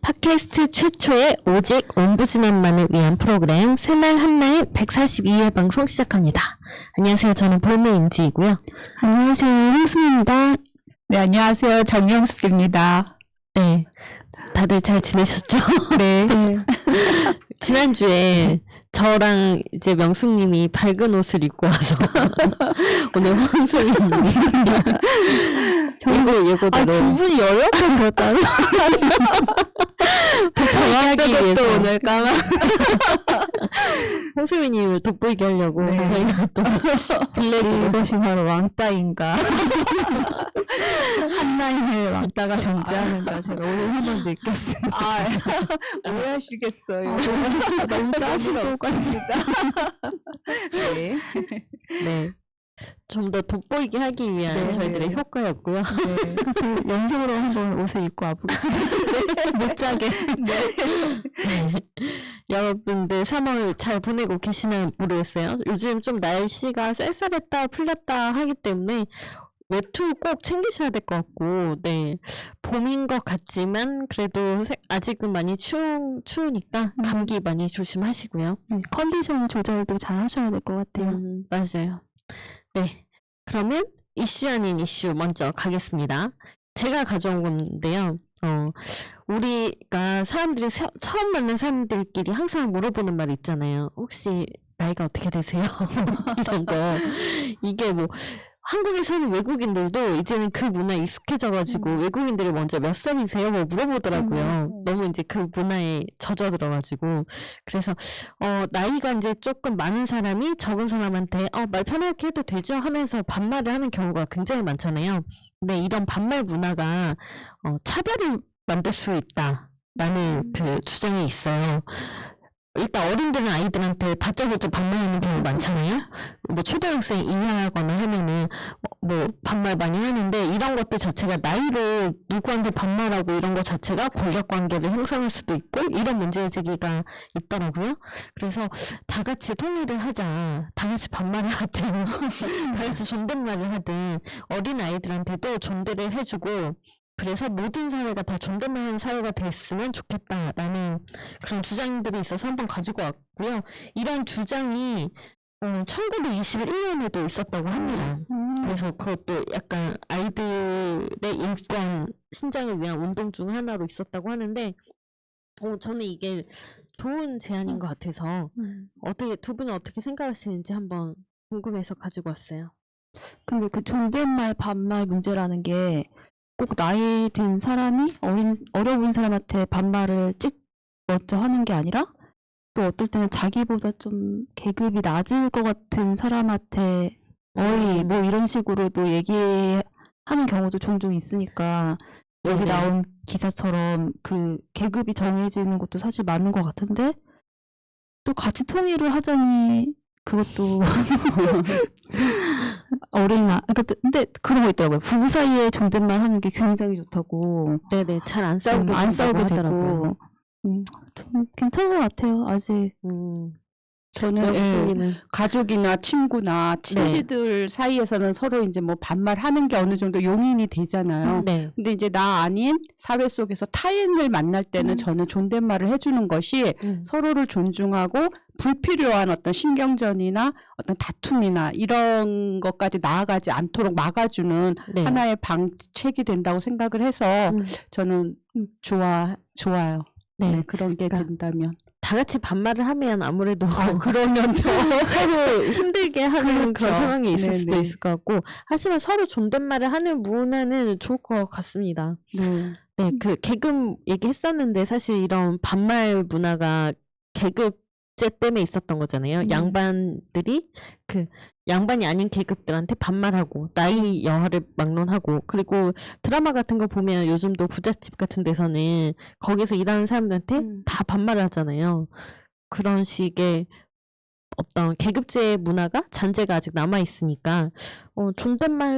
팟캐스트 최초의 오직 옴부즈맨만을 위한 프로그램 새날 한나인 142회 방송 시작합니다. 안녕하세요. 저는 볼메 임지이고요. 안녕하세요. 홍수입니다. 네, 안녕하세요. 정영숙입니다. 네, 다들 잘 지내셨죠? 네. 지난주에 저랑 이제 명숙님이 밝은 옷을 입고 와서 오늘 황수님이 예고대로 두 분이 연락해서 따로 정하기 위해서 오늘 까만 황수민님을 돋보이게 하려고 네. 저희가 또 블랙으로 이것이 바로 왕따인가 한라인의 왕따가 존재하는가 제가 오늘 한번 느꼈습니다. 오해하시겠어요. 너무 짜시고 네. 네. 좀 더 돋보이게 하기 위한 네. 저희들의 효과였고요. 네. 그 영상으로 한번 옷을 입고 와보겠습니다. 못 짜게. 네. 여러분들 3월 잘 보내고 계시나 모르겠어요. 요즘 좀 날씨가 쌀쌀했다 풀렸다 하기 때문에 외투 꼭 챙기셔야 될 것 같고, 네. 봄인 것 같지만 그래도 아직은 많이 추우니까 감기 많이 조심하시고요. 컨디션 조절도 잘 하셔야 될 것 같아요. 맞아요. 네. 그러면 이슈 아닌 이슈 먼저 가겠습니다. 제가 가져온 건데요. 우리가 사람들이 처음 만난 사람들끼리 항상 물어보는 말 있잖아요. 혹시 나이가 어떻게 되세요? 이런 거. 이게 뭐 한국에 사는 외국인들도 이제는 그 문화에 익숙해져가지고 외국인들이 먼저 몇 살이세요? 뭐 물어보더라고요. 너무 이제 그 문화에 젖어들어가지고. 그래서 나이가 이제 조금 많은 사람이 적은 사람한테 말 편하게 해도 되죠? 하면서 반말을 하는 경우가 굉장히 많잖아요. 근데 이런 반말 문화가 차별을 만들 수 있다라는 그 주장이 있어요. 일단 어른들은 아이들한테 다짜고짜 반말하는 경우 많잖아요. 뭐 초등학생 이하거나 하면은 뭐 반말 많이 하는데 이런 것들 자체가 나이로 누구한테 반말하고 이런 것 자체가 권력 관계를 형성할 수도 있고 이런 문제 제기가 있더라고요. 그래서 다 같이 통일을 하자. 다 같이 반말을 하든 다 같이 존댓말을 하든 어린 아이들한테도 존대를 해주고 그래서 모든 사회가 다 존댓말하는 사회가 됐으면 좋겠다라는 그런 주장들이 있어서 한번 가지고 왔고요. 이런 주장이 1921년에도 있었다고 합니다. 그래서 그것도 약간 아이들의 인권 신장을 위한 운동 중 하나로 있었다고 하는데 저는 이게 좋은 제안인 것 같아서 두 분은 어떻게 생각하시는지 한번 궁금해서 가지고 왔어요. 근데 그 존댓말 반말 문제라는 게 꼭 나이 든 사람이 어려 보인 사람한테 반말을 먼저 하는 게 아니라 또 어떨 때는 자기보다 좀 계급이 낮을 것 같은 사람한테 어이 뭐 이런 식으로도 얘기하는 경우도 종종 있으니까 여기 나온 기사처럼 그 계급이 정해지는 것도 사실 맞는 것 같은데 또 같이 통일을 하자니 그것도 근데 그런 거 있더라고요. 부부 사이에 존댓말 하는 게 굉장히 좋다고. 네네, 잘 안 싸우고 안 싸우게 하더라고요. 되고. 좀 괜찮은 것 같아요. 아직. 저는 영수님은 가족이나 친구나 친지들 사이에서는 서로 이제 뭐 반말하는 게 어느 정도 용인이 되잖아요. 네. 근데 이제 나 아닌 사회 속에서 타인을 만날 때는 저는 존댓말을 해주는 것이 서로를 존중하고 불필요한 어떤 신경전이나 어떤 다툼이나 이런 것까지 나아가지 않도록 막아주는 네. 하나의 방책이 된다고 생각을 해서 저는 좋아요. 네. 그런 게 된다면. 다 같이 반말을 하면 아무래도 그러면 서로 힘들게 하는 그렇죠. 그런 상황이 있을 수도 네네. 있을 것 같고 하지만 서로 존댓말을 하는 문화는 좋을 것 같습니다. 네, 그 계급 얘기했었는데 사실 이런 반말 문화가 계급제 때문에 있었던 거잖아요. 양반들이 그 양반이 아닌 계급들한테 반말하고 나이 여하를 막론하고 그리고 드라마 같은 거 보면 요즘도 부잣집 같은 데서는 거기서 일하는 사람들한테 다 반말을 하잖아요. 그런 식의 어떤 계급제 문화가 잔재가 아직 남아 있으니까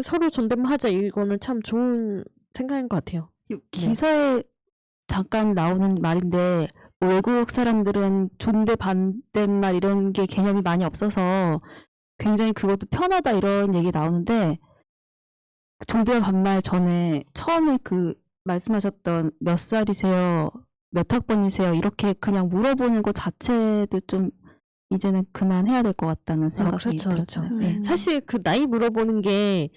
서로 존댓말 하자 이거는 참 좋은 생각인 것 같아요. 기사에 잠깐 나오는 말인데 뭐 외국 사람들은 존대 반대말 이런 게 개념이 많이 없어서 굉장히 그것도 편하다 이런 얘기 나오는데 존댓말 반말 전에 처음에 그 말씀하셨던 몇 살이세요? 몇 학번이세요? 이렇게 그냥 물어보는 것 자체도 좀 이제는 그만해야 될 것 같다는 생각이 그렇죠, 그렇죠. 들었어요. 네. 사실 그 나이 물어보는 게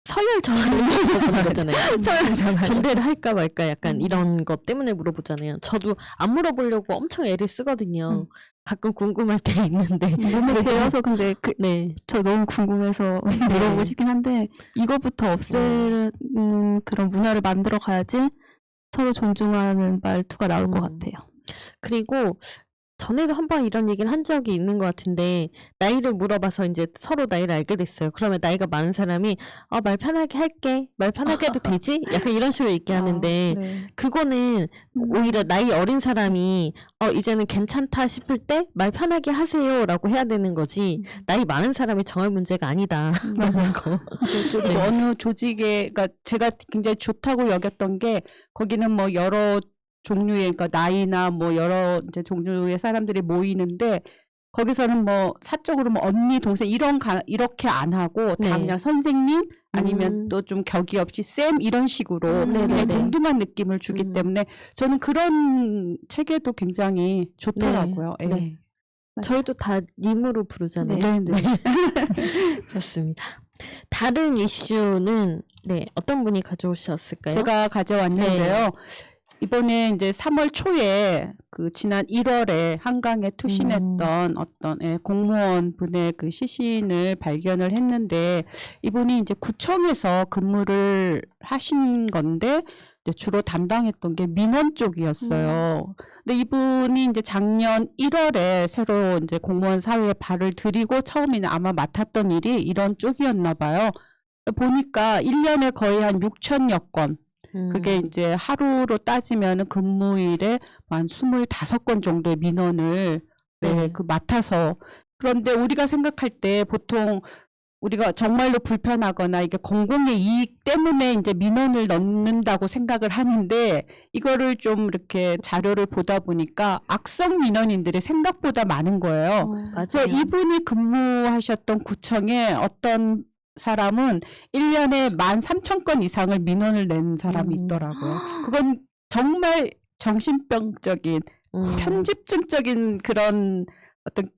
서열 정화를 위해서 보는 거잖아요. 서열 정화. 존대를 할까 말까 약간 이런 것 때문에 물어보잖아요. 저도 안 물어보려고 엄청 애를 쓰거든요. 가끔 궁금할 때 있는데. 몸에 배워서 근데 네. 저 너무 궁금해서 물어보고 싶긴 한데 이거부터 없애는 그런 문화를 만들어 가야지 서로 존중하는 말투가 나올 것 같아요. 그리고 전에도 한번 이런 얘기를 한 적이 있는 것 같은데 나이를 물어봐서 이제 서로 나이를 알게 됐어요. 그러면 나이가 많은 사람이 말 편하게 할게. 말 편하게 해도 되지? 약간 이런 식으로 얘기하는데 네. 그거는 오히려 나이 어린 사람이 이제는 괜찮다 싶을 때 말 편하게 하세요라고 해야 되는 거지 나이 많은 사람이 정할 문제가 아니다. 맞아요. 그리고 어느 조직에, 그러니까 제가 굉장히 좋다고 여겼던 게 거기는 뭐 여러 종류의, 그러니까 나이나 뭐 여러 이제 종류의 사람들이 모이는데 거기서는 뭐 사적으로 뭐 언니, 동생 이렇게 안 하고 다 네. 그냥 선생님 아니면 또 좀 격이 없이 쌤 이런 식으로 그냥 네네네. 동등한 느낌을 주기 때문에 저는 그런 체계도 굉장히 좋더라고요. 예. 네. 저희도 다 님으로 부르잖아요. 네, 네. 그렇습니다. 다른 이슈는 어떤 분이 가져오셨을까요? 제가 가져왔는데요. 이번에 이제 3월 초에 그 지난 1월에 한강에 투신했던 어떤 공무원 분의 그 시신을 발견을 했는데 이분이 이제 구청에서 근무를 하신 건데 이제 주로 담당했던 게 민원 쪽이었어요. 근데 이분이 이제 작년 1월에 새로 이제 공무원 사회에 발을 들이고 처음에는 아마 맡았던 일이 이런 쪽이었나 봐요. 보니까 1년에 거의 한 6천여 건. 그게 이제 하루로 따지면 근무일에 한 25건 정도의 민원을 그 맡아서. 그런데 우리가 생각할 때 보통 우리가 정말로 불편하거나 이게 공공의 이익 때문에 이제 민원을 넣는다고 생각을 하는데 이거를 좀 이렇게 자료를 보다 보니까 악성 민원인들이 생각보다 많은 거예요. 그래서 이분이 근무하셨던 구청에 어떤 사람은 1년에 13,000건 이상을 민원을 낸 사람이 있더라고요. 그건 정말 정신병적인 편집증적인 그런 어떤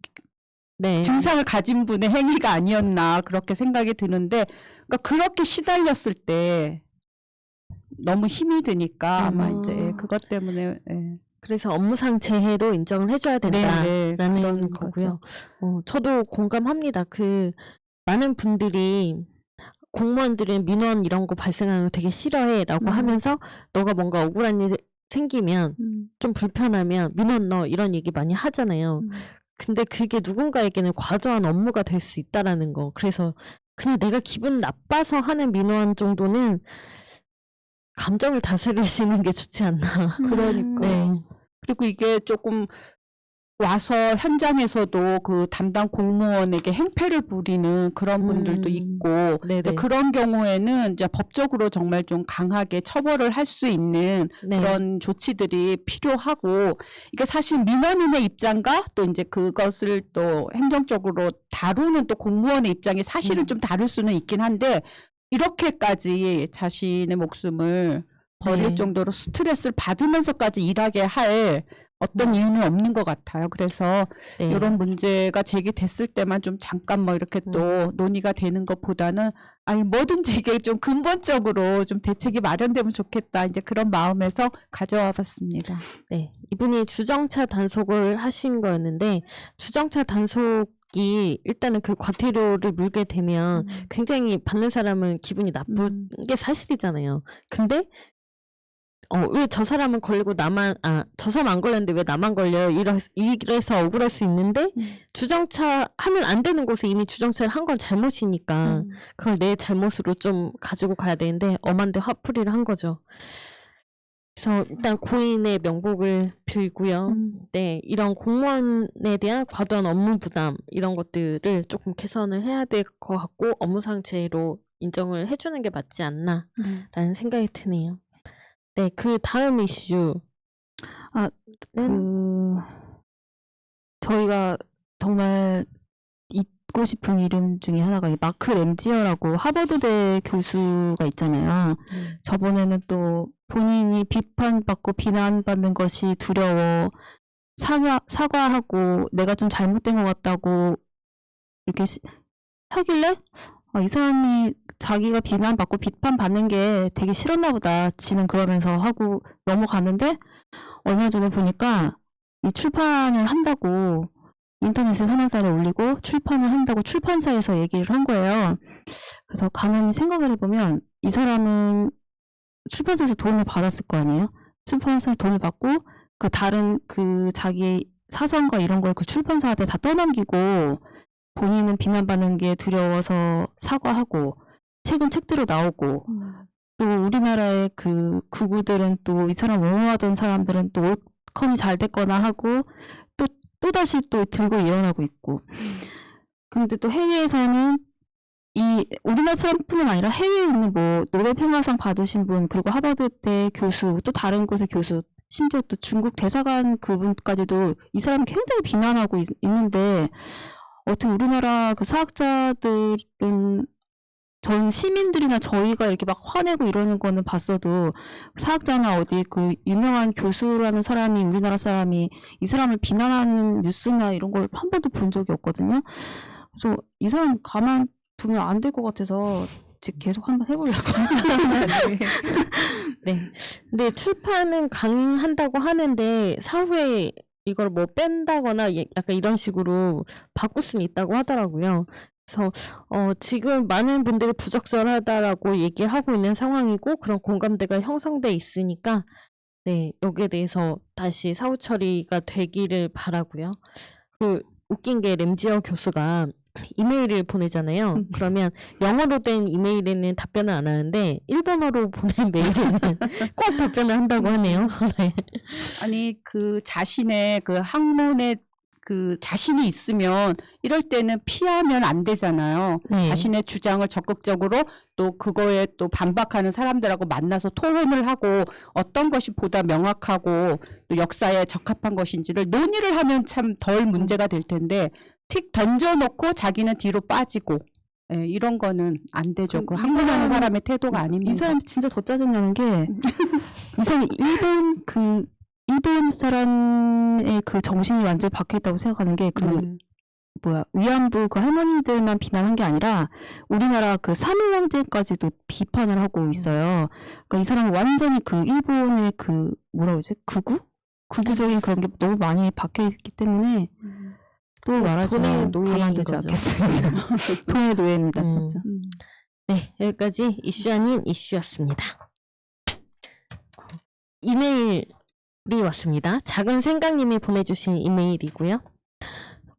증상을 가진 분의 행위가 아니었나 그렇게 생각이 드는데 그러니까 그렇게 시달렸을 때 너무 힘이 드니까 아마 이제 그것 때문에 그래서 업무상 재해로 인정을 해줘야 된다라는 그런 거고요. 저도 공감합니다. 많은 분들이 공무원들은 민원 이런 거 발생하는 거 되게 싫어해라고 하면서 너가 뭔가 억울한 일 생기면 좀 불편하면 민원 넣어 이런 얘기 많이 하잖아요. 근데 그게 누군가에게는 과도한 업무가 될 수 있다라는 거. 그래서 그냥 내가 기분 나빠서 하는 민원 정도는 감정을 다스리시는 게 좋지 않나. 그러니까. 그리고 이게 조금 와서 현장에서도 그 담당 공무원에게 행패를 부리는 그런 분들도 있고 이제 그런 경우에는 이제 법적으로 정말 좀 강하게 처벌을 할 수 있는 그런 조치들이 필요하고 이게 사실 민원인의 입장과 또 이제 그것을 또 행정적으로 다루는 또 공무원의 입장이 사실은 좀 다를 수는 있긴 한데 이렇게까지 자신의 목숨을 버릴 정도로 스트레스를 받으면서까지 일하게 할 어떤 이유는 없는 것 같아요. 그래서 이런 문제가 제기됐을 때만 좀 잠깐 뭐 이렇게 또 논의가 되는 것보다는 뭐든지 이게 좀 근본적으로 좀 대책이 마련되면 좋겠다. 이제 그런 마음에서 가져와 봤습니다. 네. 이분이 주정차 단속을 하신 거였는데 주정차 단속이 일단은 그 과태료를 물게 되면 굉장히 받는 사람은 기분이 나쁜 게 사실이잖아요. 근데 왜 저 사람은 걸리고 저 사람 안 걸렸는데 왜 나만 걸려요? 이래서 억울할 수 있는데 주정차 하면 안 되는 곳에 이미 주정차를 한 건 잘못이니까 그걸 내 잘못으로 좀 가지고 가야 되는데 엄한데 화풀이를 한 거죠. 그래서 일단 고인의 명복을 빌고요. 이런 공무원에 대한 과도한 업무 부담 이런 것들을 조금 개선을 해야 될 것 같고 업무상 재해로 인정을 해주는 게 맞지 않나라는 생각이 드네요. 네, 그 다음 이슈. 저희가 정말 이 듣고 싶은 이름 중에 하나가 이 마크 램지어라고 하버드대 교수가 있잖아요. 저번에는 또 본인이 비판받고 비난받는 것이 두려워 사과하고 내가 좀 잘못된 것 같다고 이렇게 하길래 이 사람이 자기가 비난받고 비판받는 게 되게 싫었나 보다. 지는 그러면서 하고 넘어갔는데 얼마 전에 보니까 이 출판을 한다고 인터넷에 3월달에 올리고 출판을 한다고 출판사에서 얘기를 한 거예요. 그래서 가만히 생각을 해보면 이 사람은 출판사에서 돈을 받았을 거 아니에요? 출판사에서 돈을 받고 그 다른 그 자기 사상과 이런 걸 그 출판사한테 다 떠넘기고 본인은 비난받는 게 두려워서 사과하고 책은 책대로 나오고 또 우리나라의 그 구구들은 또 이 사람 옹호하던 사람들은 또 올컨이 잘 됐거나 하고 또다시 또 들고 일어나고 있고 근데 또 해외에서는 이 우리나라 사람뿐만 아니라 해외에 있는 뭐 노벨 평화상 받으신 분 그리고 하버드대 교수 또 다른 곳의 교수 심지어 또 중국 대사관 그분까지도 이 사람을 굉장히 비난하고 있는데 어떻게 우리나라 그 사학자들은 전 시민들이나 저희가 이렇게 막 화내고 이러는 거는 봤어도 사학자나 어디 그 유명한 교수라는 사람이 우리나라 사람이 이 사람을 비난하는 뉴스나 이런 걸 한 번도 본 적이 없거든요. 그래서 이 사람 가만 두면 안 될 것 같아서 지금 계속 한번 해보려고. 네. 근데 출판은 강행한다고 하는데 사후에 이걸 뭐 뺀다거나 약간 이런 식으로 바꿀 수는 있다고 하더라고요. 그래서 지금 많은 분들이 부적절하다라고 얘기를 하고 있는 상황이고 그런 공감대가 형성돼 있으니까 네, 여기에 대해서 다시 사후 처리가 되기를 바라고요. 그 웃긴 게 램지어 교수가 이메일을 보내잖아요. 그러면 영어로 된 이메일에는 답변을 안 하는데 일본어로 보낸 메일에는 꼭 답변을 한다고 하네요. 네. 아니 그 자신의 그 학문에 그 자신이 있으면 이럴 때는 피하면 안 되잖아요. 네. 자신의 주장을 적극적으로 또 그거에 또 반박하는 사람들하고 만나서 토론을 하고 어떤 것이 보다 명확하고 또 역사에 적합한 것인지를 논의를 하면 참 덜 문제가 될 텐데 틱 던져놓고 자기는 뒤로 빠지고 이런 거는 안 되죠. 그 학문하는 사람의 태도가 아닙니다. 이 사람 진짜 더 짜증나는 게 이 사람이 일본 사람의 그 정신이 완전히 박혀있다고 생각하는 게 위안부 그 할머니들만 비난한 게 아니라 우리나라 그 삼일항쟁까지도 비판을 하고 있어요. 그러니까 이 사람은 완전히 그 일본의 그 뭐라고 그러지? 극우적인 그런 게 너무 많이 박혀있기 때문에 또 말하자면 가만두지 않겠습니다. 돈의 노예입니다, 진짜. 네, 여기까지 이슈 아닌 이슈였습니다. 이메일이 왔습니다. 작은 생각님이 보내주신 이메일이고요.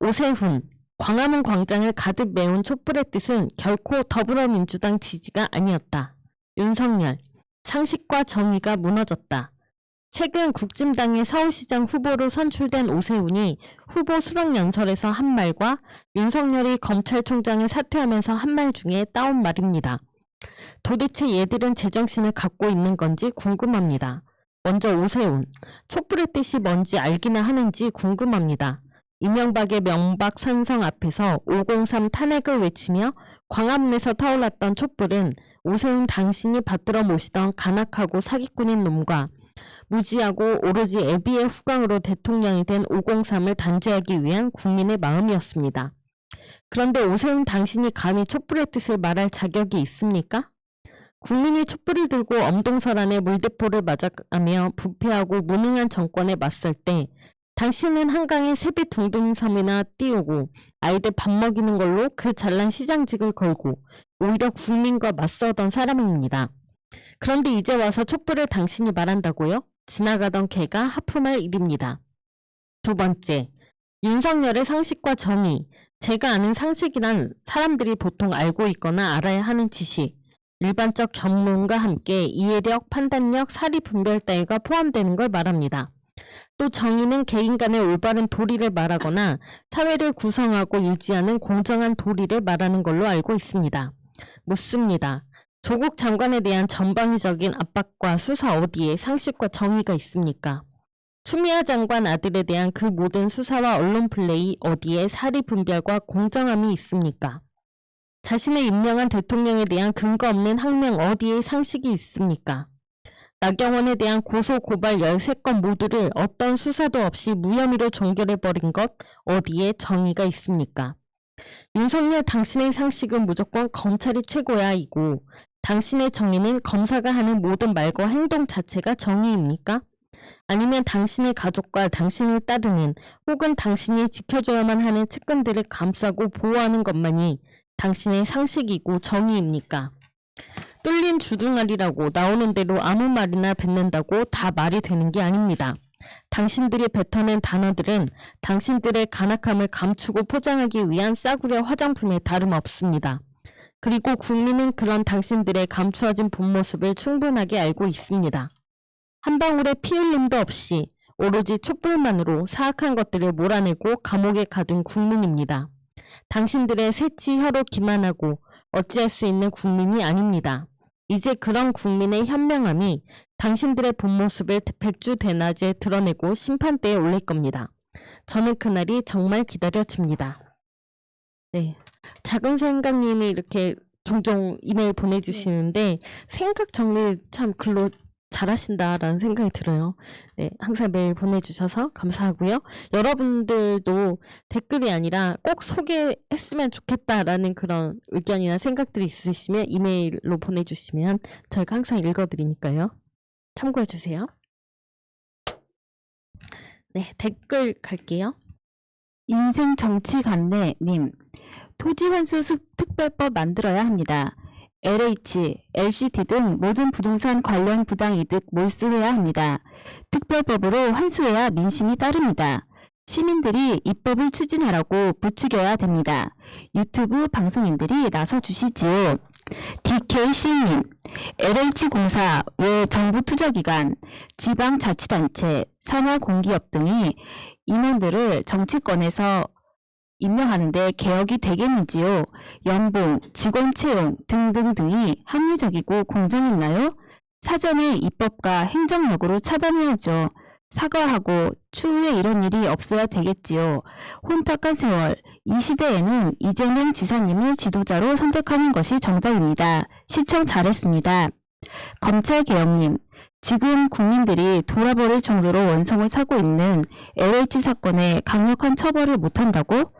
오세훈, 광화문 광장을 가득 메운 촛불의 뜻은 결코 더불어민주당 지지가 아니었다. 윤석열, 상식과 정의가 무너졌다. 최근 국진당의 서울시장 후보로 선출된 오세훈이 후보 수락연설에서 한 말과 윤석열이 검찰총장을 사퇴하면서 한 말 중에 따온 말입니다. 도대체 얘들은 제정신을 갖고 있는 건지 궁금합니다. 먼저 오세훈, 촛불의 뜻이 뭔지 알기나 하는지 궁금합니다. 이명박의 명박산성 앞에서 503 탄핵을 외치며 광화문에서 타올랐던 촛불은 오세훈 당신이 받들어 모시던 간악하고 사기꾼인 놈과 무지하고 오로지 애비의 후광으로 대통령이 된 503을 단죄하기 위한 국민의 마음이었습니다. 그런데 오세훈 당신이 감히 촛불의 뜻을 말할 자격이 있습니까? 국민이 촛불을 들고 엄동설안의 물대포를 맞아가며 부패하고 무능한 정권에 맞설 때 당신은 한강에 세배 둥둥섬이나 띄우고 아이들 밥 먹이는 걸로 그 잘난 시장직을 걸고 오히려 국민과 맞서던 사람입니다. 그런데 이제 와서 촛불을 당신이 말한다고요? 지나가던 개가 하품할 일입니다. 두 번째, 윤석열의 상식과 정의. 제가 아는 상식이란 사람들이 보통 알고 있거나 알아야 하는 지식, 일반적 전문과 함께 이해력, 판단력, 사리 분별 따위가 포함되는 걸 말합니다. 또 정의는 개인 간의 올바른 도리를 말하거나 사회를 구성하고 유지하는 공정한 도리를 말하는 걸로 알고 있습니다. 묻습니다. 조국 장관에 대한 전방위적인 압박과 수사 어디에 상식과 정의가 있습니까? 추미애 장관 아들에 대한 그 모든 수사와 언론 플레이 어디에 사리 분별과 공정함이 있습니까? 자신을 임명한 대통령에 대한 근거 없는 항명 어디에 상식이 있습니까? 나경원에 대한 고소 고발 13건 모두를 어떤 수사도 없이 무혐의로 종결해버린 것 어디에 정의가 있습니까? 윤석열 당신의 상식은 무조건 검찰이 최고야 이고 당신의 정의는 검사가 하는 모든 말과 행동 자체가 정의입니까? 아니면 당신의 가족과 당신을 따르는 혹은 당신이 지켜줘야만 하는 측근들을 감싸고 보호하는 것만이 당신의 상식이고 정의입니까? 뚫린 주둥아리라고 나오는 대로 아무 말이나 뱉는다고 다 말이 되는 게 아닙니다. 당신들이 뱉어낸 단어들은 당신들의 간악함을 감추고 포장하기 위한 싸구려 화장품에 다름없습니다. 그리고 국민은 그런 당신들의 감추어진 본 모습을 충분하게 알고 있습니다. 한 방울의 피 흘림도 없이 오로지 촛불만으로 사악한 것들을 몰아내고 감옥에 가둔 국민입니다. 당신들의 새치 혀로 기만하고 어찌할 수 있는 국민이 아닙니다. 이제 그런 국민의 현명함이 당신들의 본 모습을 백주대낮에 드러내고 심판대에 올릴 겁니다. 저는 그날이 정말 기다려집니다. 네, 작은 생각님이 이렇게 종종 이메일 보내주시는데 생각 정리 참 글로 잘하신다라는 생각이 들어요. 네, 항상 메일 보내주셔서 감사하고요. 여러분들도 댓글이 아니라 꼭 소개했으면 좋겠다라는 그런 의견이나 생각들이 있으시면 이메일로 보내주시면 저희가 항상 읽어드리니까요. 참고해주세요. 네, 댓글 갈게요. 인생 정치 간내님, 토지 환수 특별법 만들어야 합니다. LH, LCT 등 모든 부동산 관련 부당이득 몰수해야 합니다. 특별법으로 환수해야 민심이 따릅니다. 시민들이 입법을 추진하라고 부추겨야 됩니다. 유튜브 방송인들이 나서주시지요. DKC님, LH공사 외 정부 투자기관, 지방자치단체, 산하공기업 등이 임원들을 정치권에서 임명하는데 개혁이 되겠는지요? 연봉, 직원 채용 등등등이 합리적이고 공정했나요? 사전에 입법과 행정력으로 차단해야죠. 사과하고 추후에 이런 일이 없어야 되겠지요. 혼탁한 세월, 이 시대에는 이재명 지사님을 지도자로 선택하는 것이 정답입니다. 시청 잘했습니다. 검찰개혁님, 지금 국민들이 돌아버릴 정도로 원성을 사고 있는 LH 사건에 강력한 처벌을 못한다고?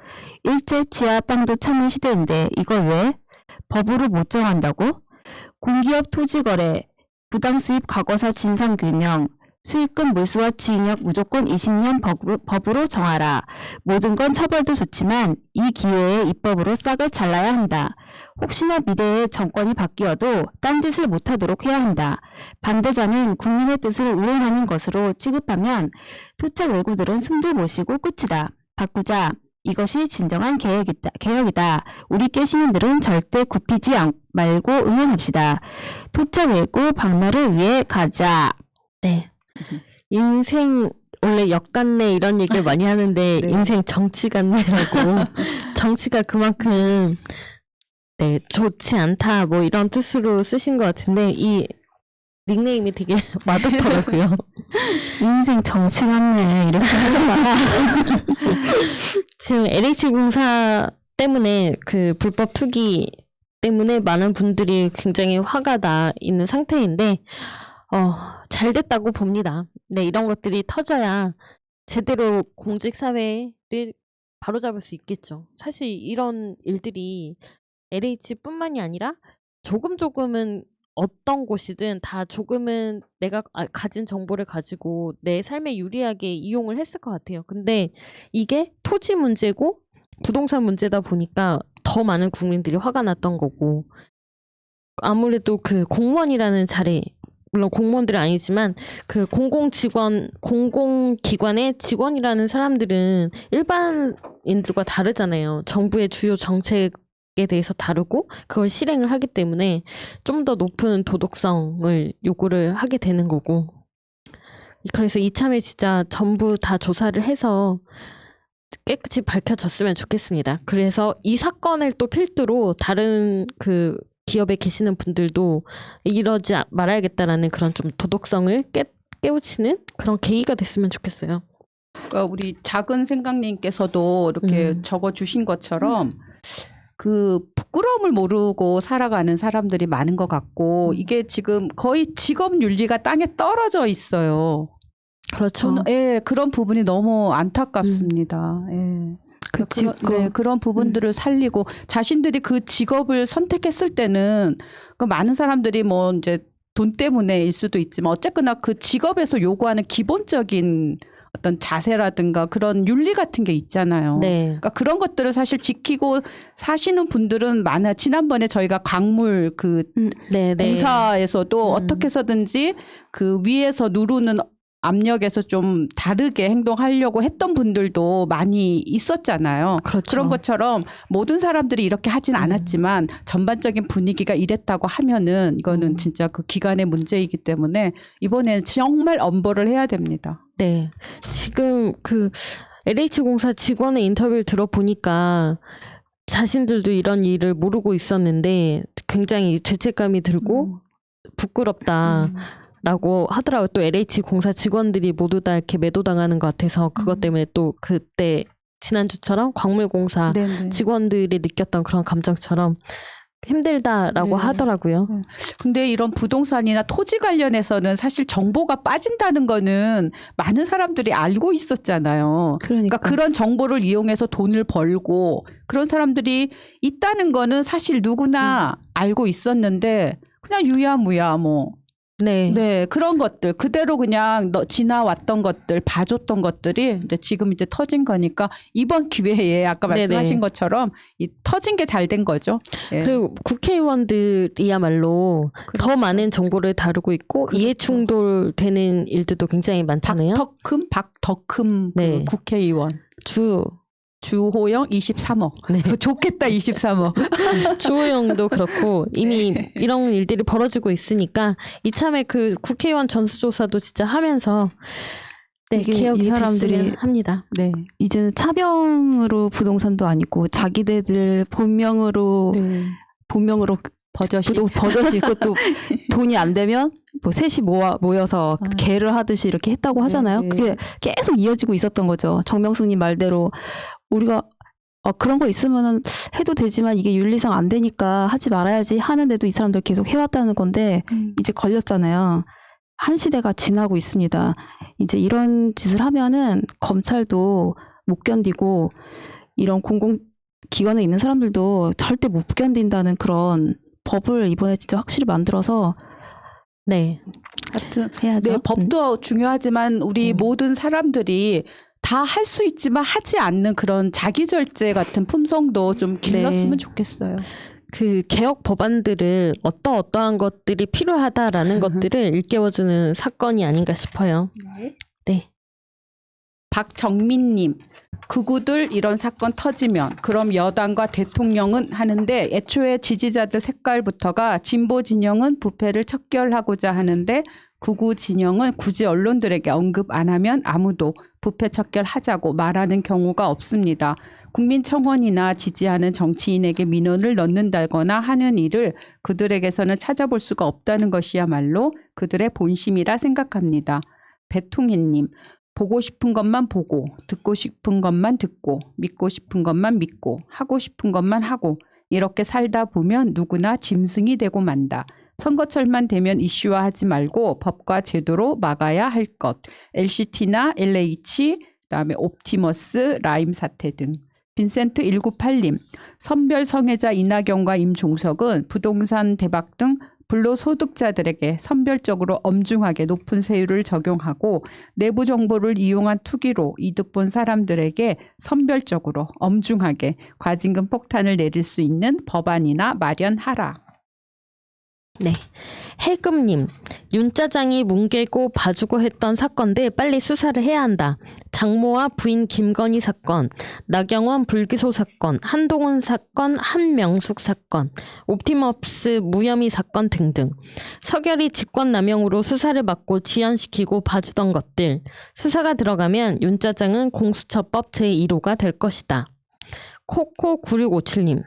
일제 치하 땅도 찾는 시대인데 이걸 왜? 법으로 못 정한다고? 공기업 토지거래, 부당수입 과거사 진상규명, 수익금 몰수와 징역 무조건 20년 법으로 정하라. 모든 건 처벌도 좋지만 이 기회에 입법으로 싹을 잘라야 한다. 혹시나 미래에 정권이 바뀌어도 딴짓을 못하도록 해야 한다. 반대자는 국민의 뜻을 우롱하는 것으로 취급하면 토착 외구들은 숨도 못 쉬고 끝이다. 바꾸자. 이것이 진정한 개혁이다. 우리 께 시민들은 절대 굽히지 말고 응원합시다. 토착 외구 박멸을 위해 가자. 네. 인생 원래 역간내 이런 얘기를 많이 하는데 네. 인생 정치간내라고 정치가 그만큼 네, 좋지 않다 뭐 이런 뜻으로 쓰신 것 같은데 이 닉네임이 되게 와닿더라고요. 인생 정치 같네. 이렇게 하다가 지금 LH공사 때문에 그 불법 투기 때문에 많은 분들이 굉장히 화가 나 있는 상태인데 잘 됐다고 봅니다. 네, 이런 것들이 터져야 제대로 공직사회를 바로잡을 수 있겠죠. 사실 이런 일들이 LH뿐만이 아니라 조금은 어떤 곳이든 다 조금은 내가 가진 정보를 가지고 내 삶에 유리하게 이용을 했을 것 같아요. 근데 이게 토지 문제고 부동산 문제다 보니까 더 많은 국민들이 화가 났던 거고 아무래도 그 공무원이라는 자리 물론 공무원들은 아니지만 그 공공기관의 직원이라는 사람들은 일반인들과 다르잖아요. 정부의 주요 정책에 대해서 다르고 그걸 실행을 하기 때문에 좀 더 높은 도덕성을 요구를 하게 되는 거고 그래서 이참에 진짜 전부 다 조사를 해서 깨끗이 밝혀졌으면 좋겠습니다. 그래서 이 사건을 또 필두로 다른 기업에 계시는 분들도 이러지 말아야겠다라는 그런 좀 도덕성을 깨우치는 그런 계기가 됐으면 좋겠어요. 그러니까 우리 작은 생각님께서도 이렇게 적어주신 것처럼 그 부끄러움을 모르고 살아가는 사람들이 많은 것 같고 이게 지금 거의 직업 윤리가 땅에 떨어져 있어요. 그렇죠. 저는 그런 부분이 너무 안타깝습니다. 예. 그런 부분들을 살리고 자신들이 그 직업을 선택했을 때는 그 많은 사람들이 뭐 이제 돈 때문에일 수도 있지만 어쨌거나 그 직업에서 요구하는 기본적인 어떤 자세라든가 그런 윤리 같은 게 있잖아요. 네. 그러니까 그런 것들을 사실 지키고 사시는 분들은 많아. 지난번에 저희가 광물 그 공사에서도 어떻게 해서든지 그 위에서 누르는 압력에서 좀 다르게 행동하려고 했던 분들도 많이 있었잖아요. 그렇죠. 그런 것처럼 모든 사람들이 이렇게 하진 않았지만 전반적인 분위기가 이랬다고 하면은 이거는 진짜 그 기관의 문제이기 때문에 이번에는 정말 엄벌을 해야 됩니다. 네. 지금 그 LH공사 직원의 인터뷰를 들어보니까 자신들도 이런 일을 모르고 있었는데 굉장히 죄책감이 들고 부끄럽다. 라고 하더라고요. 또 LH공사 직원들이 모두 다 이렇게 매도당하는 것 같아서 그것 때문에 또 그때 지난주처럼 광물공사 직원들이 느꼈던 그런 감정처럼 힘들다라고 하더라고요. 근데 이런 부동산이나 토지 관련해서는 사실 정보가 빠진다는 거는 많은 사람들이 알고 있었잖아요. 그러니까 그런 정보를 이용해서 돈을 벌고 그런 사람들이 있다는 거는 사실 누구나 알고 있었는데 그냥 유야무야 뭐. 네, 그런 것들 그대로 그냥 지나왔던 것들 봐줬던 것들이 이제 지금 이제 터진 거니까 이번 기회에 아까 말씀하신 것처럼 이 터진 게 잘 된 거죠. 네. 그리고 국회의원들이야말로 더 많은 정보를 다루고 있고 이해 충돌되는 일들도 굉장히 많잖아요. 박덕흠 그 국회의원 주호영 23억. 네. 좋겠다 23억. 주호영도 그렇고 이미 이런 일들이 벌어지고 있으니까 이참에 그 국회의원 전수조사도 진짜 하면서 개혁이 이 사람들이 됐으면 합니다. 네. 이제는 차병으로 부동산도 아니고 자기네들 본명으로 버젓이 있고 또 돈이 안 되면 뭐 셋이 모여서 개를 하듯이 이렇게 했다고 하잖아요. 그게 계속 이어지고 있었던 거죠. 정명숙님 말대로 우리가 그런 거 있으면은 해도 되지만 이게 윤리상 안 되니까 하지 말아야지 하는데도 이 사람들 계속 해왔다는 건데 이제 걸렸잖아요. 한 시대가 지나고 있습니다. 이제 이런 짓을 하면은 검찰도 못 견디고 이런 공공기관에 있는 사람들도 절대 못 견딘다는 그런 법을 이번에 진짜 확실히 만들어서 하여튼 해야죠. 네, 법도 중요하지만 우리 모든 사람들이 다 할 수 있지만 하지 않는 그런 자기절제 같은 품성도 좀 길렀으면 좋겠어요. 그 개혁 법안들을 어떠한 것들이 필요하다라는 것들을 일깨워주는 사건이 아닌가 싶어요. 네. 박정민님, 극우들 이런 사건 터지면 그럼 여당과 대통령은 하는데 애초에 지지자들 색깔부터가 진보 진영은 부패를 척결하고자 하는데 극우 진영은 굳이 언론들에게 언급 안 하면 아무도 부패 척결하자고 말하는 경우가 없습니다. 국민청원이나 지지하는 정치인에게 민원을 넣는다거나 하는 일을 그들에게서는 찾아볼 수가 없다는 것이야말로 그들의 본심이라 생각합니다. 배통희님, 보고 싶은 것만 보고 듣고 싶은 것만 듣고 믿고 싶은 것만 믿고 하고 싶은 것만 하고 이렇게 살다 보면 누구나 짐승이 되고 만다. 선거철만 되면 이슈화하지 말고 법과 제도로 막아야 할 것. LCT나 LH, 그다음에 옵티머스, 라임 사태 등. 빈센트 198님, 선별 성애자 이낙연과 임종석은 부동산 대박 등 불로소득자들에게 선별적으로 엄중하게 높은 세율을 적용하고 내부 정보를 이용한 투기로 이득 본 사람들에게 선별적으로 엄중하게 과징금 폭탄을 내릴 수 있는 법안이나 마련하라. 네. 해금님, 윤 짜장이 뭉개고 봐주고 했던 사건들 빨리 수사를 해야 한다. 장모와 부인 김건희 사건, 나경원 불기소 사건, 한동훈 사건, 한명숙 사건, 옵티머스 무혐의 사건 등등. 서결이 직권남용으로 수사를 받고 지연시키고 봐주던 것들. 수사가 들어가면 윤 짜장은 공수처법 제1호가 될 것이다. 코코9657님.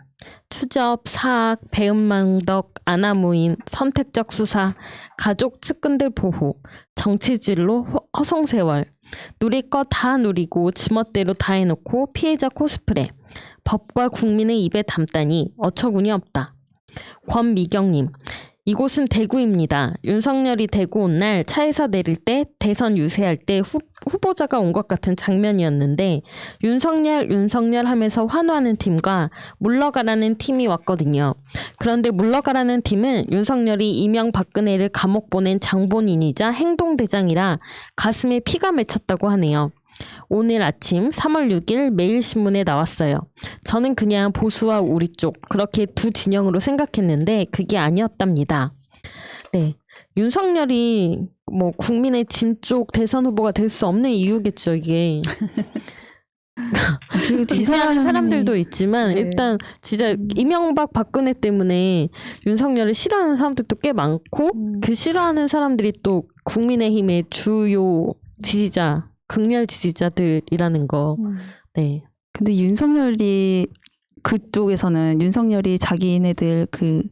추적, 사학, 배은망덕, 아나무인, 선택적 수사, 가족 측근들 보호, 정치질로 허송세월, 누릴 거 다 누리고 지멋대로 다 해놓고 피해자 코스프레, 법과 국민의 입에 담다니 어처구니 없다. 권미경님, 이곳은 대구입니다. 윤석열이 대구 온 날 차에서 내릴 때 대선 유세할 때 후보자가 온 것 같은 장면이었는데 윤석열 하면서 환호하는 팀과 물러가라는 팀이 왔거든요. 그런데 물러가라는 팀은 윤석열이 이명박근혜를 감옥 보낸 장본인이자 행동대장이라 가슴에 피가 맺혔다고 하네요. 오늘 아침 3월 6일 매일신문에 나왔어요. 저는 그냥 보수와 우리 쪽 그렇게 두 진영으로 생각했는데 그게 아니었답니다. 네, 윤석열이 뭐 국민의 짐쪽 대선 후보가 될 수 없는 이유겠죠, 이게. 그리고 지지하는 사람들도 있지만 네. 일단 진짜 이명박 박근혜 때문에 윤석열을 싫어하는 사람들도 꽤 많고 그 싫어하는 사람들이 또 국민의힘의 주요 지지자 극렬 지지자들이라는 거. 네. 근데 윤석열이 그쪽에서는 윤석열이 자기네들 그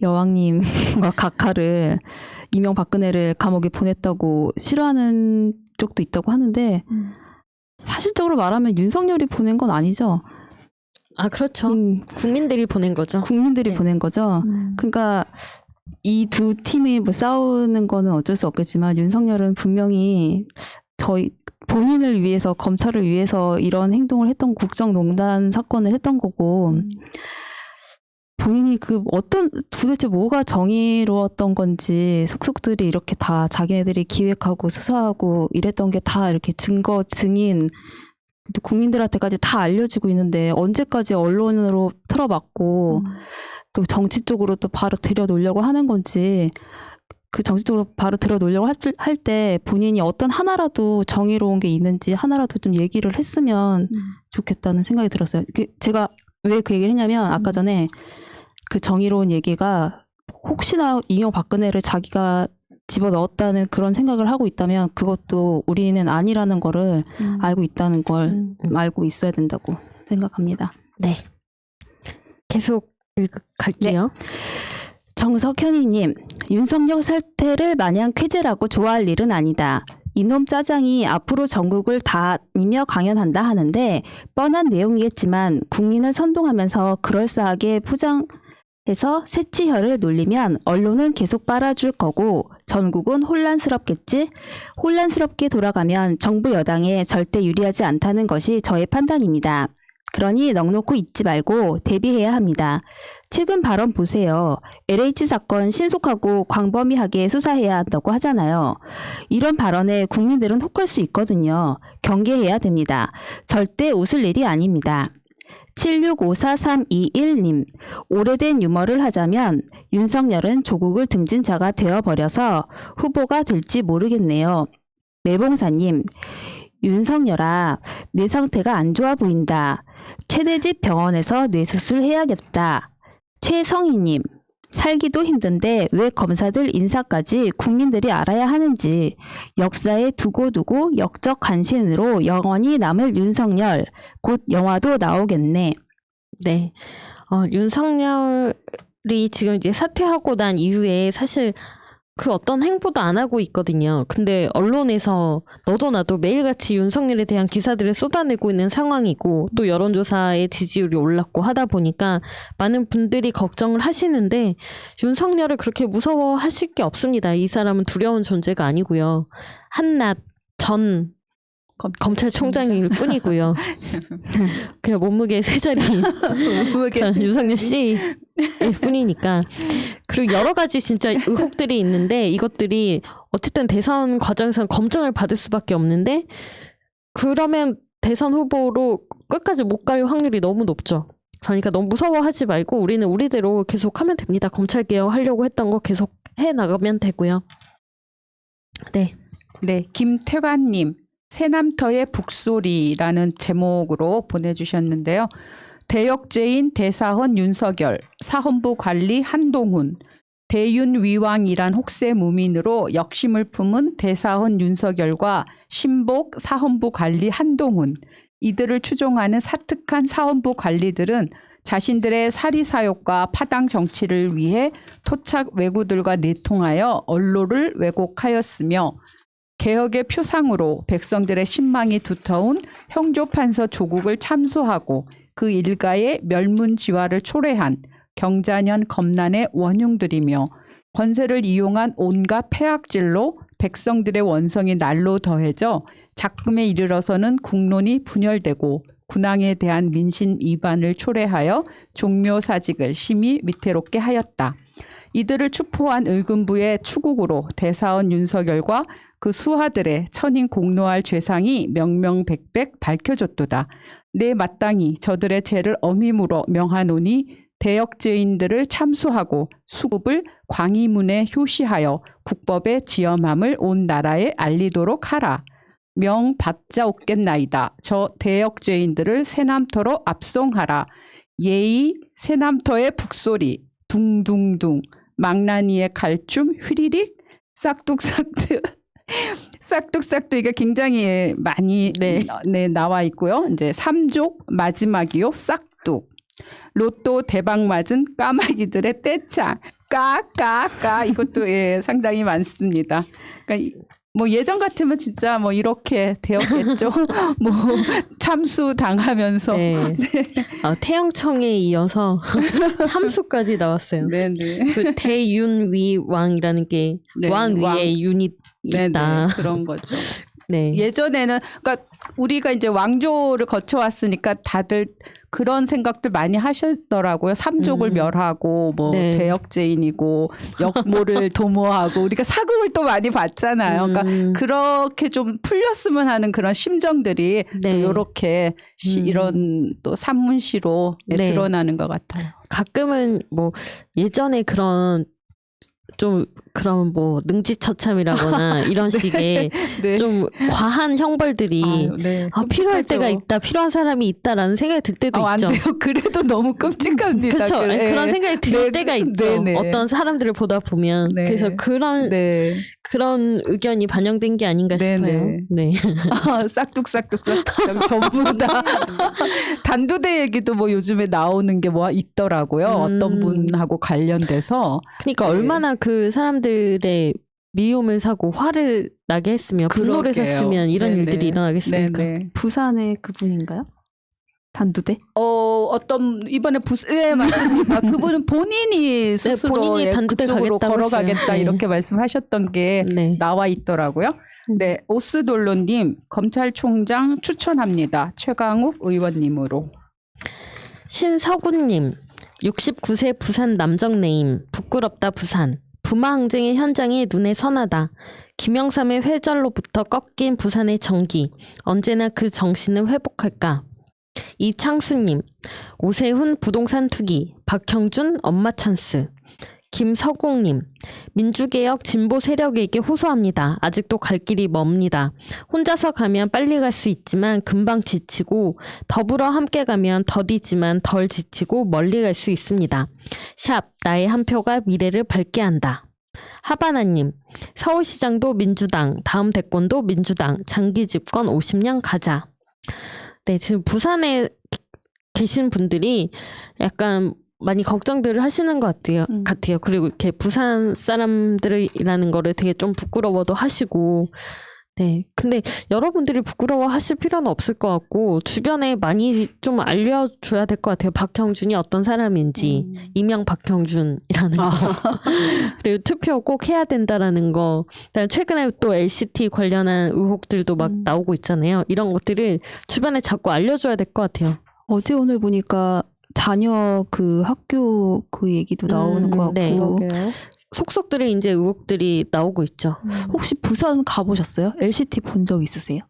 여왕님과 각하를 이명박근혜를 감옥에 보냈다고 싫어하는 쪽도 있다고 하는데 사실적으로 말하면 윤석열이 보낸 건 아니죠. 아, 그렇죠. 국민들이 보낸 거죠. 국민들이 네. 보낸 거죠. 그러니까 이 두 팀이 뭐 싸우는 거는 어쩔 수 없겠지만 윤석열은 분명히 본인을 위해서 검찰을 위해서 이런 행동을 했던 국정농단 사건을 했던 거고 본인이 도대체 뭐가 정의로웠던 건지 속속들이 이렇게 다 자기네들이 기획하고 수사하고 이랬던 게 다 이렇게 증거 증인 또 국민들한테까지 다 알려지고 있는데 언제까지 언론으로 틀어막고 또 정치 쪽으로 또 바로 들여놓으려고 하는 건지 그 정치적으로 바로 들어놓으려고 할 때 본인이 어떤 하나라도 정의로운 게 있는지 하나라도 좀 얘기를 했으면 좋겠다는 생각이 들었어요. 제가 왜 그 얘기를 했냐면 아까 전에 그 정의로운 얘기가 혹시나 이명박근혜를 자기가 집어넣었다는 그런 생각을 하고 있다면 그것도 우리는 아니라는 거를 알고 있다는 걸 알고 있어야 된다고 생각합니다. 네. 계속 갈게요. 네. 정석현이님, 윤석열 사태를 마냥 쾌재라고 좋아할 일은 아니다. 이놈 짜장이 앞으로 전국을 다니며 강연한다 하는데 뻔한 내용이겠지만 국민을 선동하면서 그럴싸하게 포장해서 새치혀를 놀리면 언론은 계속 빨아줄 거고 전국은 혼란스럽겠지? 혼란스럽게 돌아가면 정부 여당에 절대 유리하지 않다는 것이 저의 판단입니다. 그러니 넋놓고 있지 말고 대비해야 합니다. 최근 발언 보세요. LH 사건 신속하고 광범위하게 수사해야 한다고 하잖아요. 이런 발언에 국민들은 혹할 수 있거든요. 경계해야 됩니다. 절대 웃을 일이 아닙니다. 765431님, 오래된 유머를 하자면 윤석열은 조국을 등진 자가 되어버려서 후보가 될지 모르겠네요. 매봉사님, 윤석열아, 뇌 상태가 안 좋아 보인다. 최대집 병원에서 뇌수술 해야겠다. 최성희님, 살기도 힘든데 왜 검사들 인사까지 국민들이 알아야 하는지 역사에 두고두고 역적 간신으로 영원히 남을 윤석열, 곧 영화도 나오겠네. 네. 윤석열이 지금 이제 사퇴하고 난 이후에 사실 그 어떤 행보도 안 하고 있거든요. 근데 언론에서 너도 나도 매일같이 윤석열에 대한 기사들을 쏟아내고 있는 상황이고 또 여론조사의 지지율이 올랐고 하다 보니까 많은 분들이 걱정을 하시는데 윤석열을 그렇게 무서워하실 게 없습니다. 이 사람은 두려운 존재가 아니고요. 한낱 전 검찰총장일 뿐이고요. 그냥 몸무게 세 자리 윤석열 씨일 뿐이니까. 그리고 여러 가지 진짜 의혹들이 있는데 이것들이 어쨌든 대선 과정에서는 검증을 받을 수밖에 없는데 그러면 대선 후보로 끝까지 못 갈 확률이 너무 높죠. 그러니까 너무 무서워하지 말고 우리는 우리대로 계속 하면 됩니다. 검찰개혁 하려고 했던 거 계속 해나가면 되고요. 네. 네, 김태관님. 새남터의 북소리라는 제목으로 보내주셨는데요. 대역죄인 대사헌 윤석열, 사헌부 관리 한동훈, 대윤위왕이란 혹세 무민으로 역심을 품은 대사헌 윤석열과 신복 사헌부 관리 한동훈, 이들을 추종하는 사특한 사헌부 관리들은 자신들의 사리사욕과 파당 정치를 위해 토착 왜구들과 내통하여 언로를 왜곡하였으며 개혁의 표상으로 백성들의 신망이 두터운 형조판서 조국을 참소하고 그 일가의 멸문지화를 초래한 경자년 검난의 원흉들이며 권세를 이용한 온갖 폐악질로 백성들의 원성이 날로 더해져 작금에 이르러서는 국론이 분열되고 군왕에 대한 민심 위반을 초래하여 종묘사직을 심히 위태롭게 하였다. 이들을 추포한 을금부의 추국으로 대사원 윤석열과 그 수하들의 천인 공노할 죄상이 명명백백 밝혀졌도다. 내 마땅히 저들의 죄를 엄히 물어 명하노니 대역죄인들을 참수하고 수급을 광의문에 효시하여 국법의 지엄함을 온 나라에 알리도록 하라. 명 받자 없겠나이다. 저 대역죄인들을 새남터로 압송하라. 예의 새남터의 북소리 둥둥둥 망나니의 갈춤 휘리릭 싹둑싹둑 싹둑싹둑 이게 굉장히 많이 나와 있고요. 이제 삼족 마지막이요 싹둑 로또 대박 맞은 까마귀들의 떼창 까까까 이것도 상당히 많습니다. 그러니까 뭐 예전 같으면 진짜 뭐 이렇게 되었겠죠. 뭐 참수 당하면서 태영청에 이어서 참수까지 나왔어요. 네네. 그 대윤위왕이라는 게 왕 위에 윤이 있다. 그런 거죠. 네. 예전에는 그러니까 우리가 이제 왕조를 거쳐왔으니까 다들 그런 생각들 많이 하셨더라고요. 삼족을 멸하고 뭐 대역죄인이고 역모를 도모하고 우리가 사극을 또 많이 봤잖아요. 그러니까 그렇게 좀 풀렸으면 하는 그런 심정들이 또 이렇게 이런 또 산문시로 드러나는 것 같아요. 가끔은 뭐 예전에 그런 좀 그런 뭐 능지처참이라거나 이런 식의 좀 과한 형벌들이 필요할 때가 있다, 필요한 사람이 있다라는 생각이 들 때도 있죠. 안 돼요. 그래도 너무 끔찍합니다. 그렇죠. 그런 생각이 들 때가 있죠. 어떤 사람들을 보다 보면 그래서 그런 의견이 반영된 게 아닌가 싶어요. 네. 싹둑싹둑 전부 다 단두대 얘기도 뭐 요즘에 나오는 게 뭐 있더라고요. 어떤 분하고 관련돼서. 그러니까 얼마나 그 사람들의 미움을 사고 화를 나게 했으면 분노를 샀으면 이런 일들이 일어나겠습니까? 부산의 그분인가요? 단두대? 어떤 이번에 맞습니다. 그분은 본인이 스스로 본인이 단두대 그쪽으로 걸어가겠다 했어요. 이렇게 말씀하셨던 게 나와 있더라고요. 네, 오스돌로님 검찰총장 추천합니다. 최강욱 의원님으로. 신서구님 69세 부산 남정네임 부끄럽다 부산 부마항쟁의 현장이 눈에 선하다. 김영삼의 회절로부터 꺾인 부산의 정기 언제나 그 정신을 회복할까. 이창수님 오세훈 부동산 투기 박형준 엄마 찬스. 김서공님 민주개혁 진보 세력에게 호소합니다. 아직도 갈 길이 멉니다. 혼자서 가면 빨리 갈 수 있지만 금방 지치고 더불어 함께 가면 더디지만 덜 지치고 멀리 갈 수 있습니다. 샵 나의 한 표가 미래를 밝게 한다. 하바나님 서울시장도 민주당 다음 대권도 민주당 장기 집권 50년 가자. 네, 지금 부산에 계신 분들이 약간 많이 걱정들을 하시는 것 같아요. 그리고 이렇게 부산 사람들이라는 거를 되게 좀 부끄러워도 하시고, 네. 근데 여러분들이 부끄러워 하실 필요는 없을 것 같고, 주변에 많이 좀 알려줘야 될 것 같아요. 박형준이 어떤 사람인지, 이명 박형준이라는 거. 그리고 투표 꼭 해야 된다라는 거. 그다음에 최근에 또 LCT 관련한 의혹들도 막 나오고 있잖아요. 이런 것들을 주변에 자꾸 알려줘야 될 것 같아요. 어제 오늘 보니까 자녀 그 학교 그 얘기도 나오는 것 같고 속속들이 이제 의혹들이 나오고 있죠. 혹시 부산 가보셨어요? LCT 본 적 있으세요?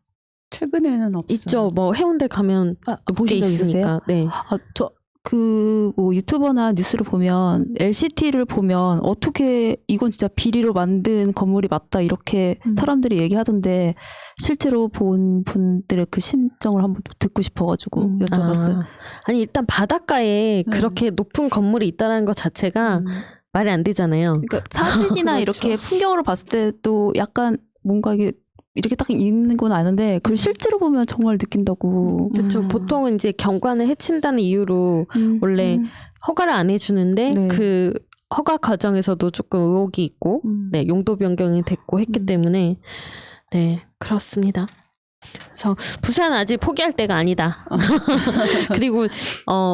최근에는 없어요. 있죠. 뭐 해운대 가면 보신 적 있으세요? 네. 뭐 유튜버나 뉴스를 보면 LCT를 보면 어떻게 이건 진짜 비리로 만든 건물이 맞다 이렇게 사람들이 얘기하던데 실제로 본 분들의 그 심정을 한번 듣고 싶어가지고 여쭤봤어요. 아니 일단 바닷가에 그렇게 높은 건물이 있다는 것 자체가 말이 안 되잖아요. 그러니까 사진이나 이렇게 풍경으로 봤을 때도 약간 뭔가 이게 이렇게 딱 있는 건 아는데 그걸 실제로 보면 정말 느낀다고. 그렇죠. 보통은 이제 경관을 해친다는 이유로 원래 허가를 안 해주는데 네. 그 허가 과정에서도 조금 의혹이 있고 네, 용도 변경이 됐고 했기 때문에 네, 그렇습니다. 그래서 부산 아직 포기할 때가 아니다. 그리고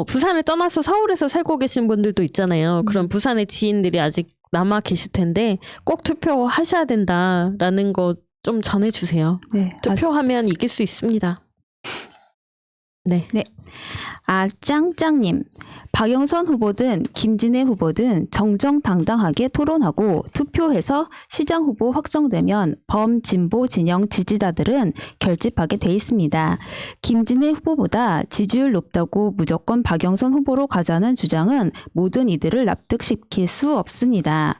부산을 떠나서 서울에서 살고 계신 분들도 있잖아요. 그럼 부산의 지인들이 아직 남아 계실 텐데 꼭 투표하셔야 된다라는 거 좀 전해주세요. 네. 투표하면 이길 수 있습니다. 네. 짱짱님, 박영선 후보든 김진애 후보든 정정당당하게 토론하고 투표해서 시장 후보 확정되면 범진보 진영 지지자들은 결집하게 돼 있습니다. 김진애 후보보다 지지율 높다고 무조건 박영선 후보로 가자는 주장은 모든 이들을 납득시킬 수 없습니다.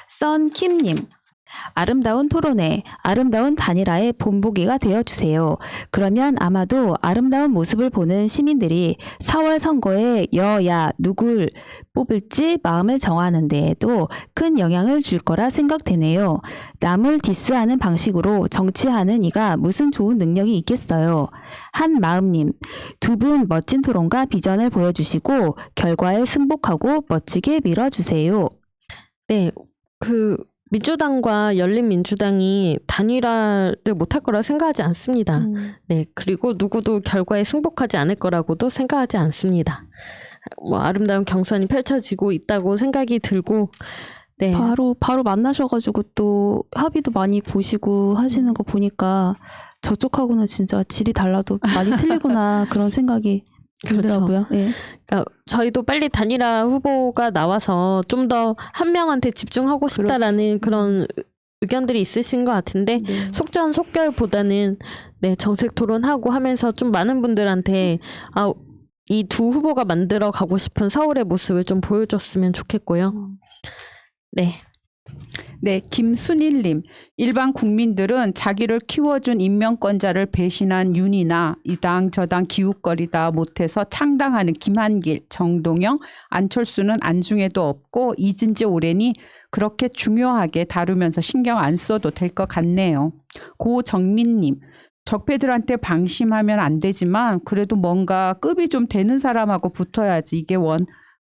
썬킴님, 아름다운 토론회, 아름다운 단일화의 본보기가 되어주세요. 그러면 아마도 아름다운 모습을 보는 시민들이 4월 선거에 여야 누굴 뽑을지 마음을 정하는 데에도 큰 영향을 줄 거라 생각되네요. 남을 디스하는 방식으로 정치하는 이가 무슨 좋은 능력이 있겠어요. 한마음님, 두 분 멋진 토론과 비전을 보여주시고 결과에 승복하고 멋지게 밀어주세요. 네. 민주당과 열린민주당이 단일화를 못할 거라 생각하지 않습니다. 네, 그리고 누구도 결과에 승복하지 않을 거라고도 생각하지 않습니다. 아름다운 경선이 펼쳐지고 있다고 생각이 들고, 네. 바로 만나셔가지고 또 합의도 많이 보시고 하시는 거 보니까 저쪽하고는 진짜 질이 달라도 많이 틀리구나 그런 생각이 들더라고요. 네. 그러니까 저희도 빨리 단일화 후보가 나와서 좀 더 한 명한테 집중하고 싶다라는 그런 의견들이 있으신 것 같은데 속전속결보다는 네, 정책 토론하고 하면서 좀 많은 분들한테 이 두 후보가 만들어 가고 싶은 서울의 모습을 좀 보여줬으면 좋겠고요. 네. 네, 김순일님. 일반 국민들은 자기를 키워준 임명권자를 배신한 윤이나 이 당 저 당 기웃거리다 못해서 창당하는 김한길, 정동영, 안철수는 안중에도 없고 잊은 지 오래니 그렇게 중요하게 다루면서 신경 안 써도 될 것 같네요. 고정민님. 적폐들한테 방심하면 안 되지만 그래도 뭔가 급이 좀 되는 사람하고 붙어야지 이게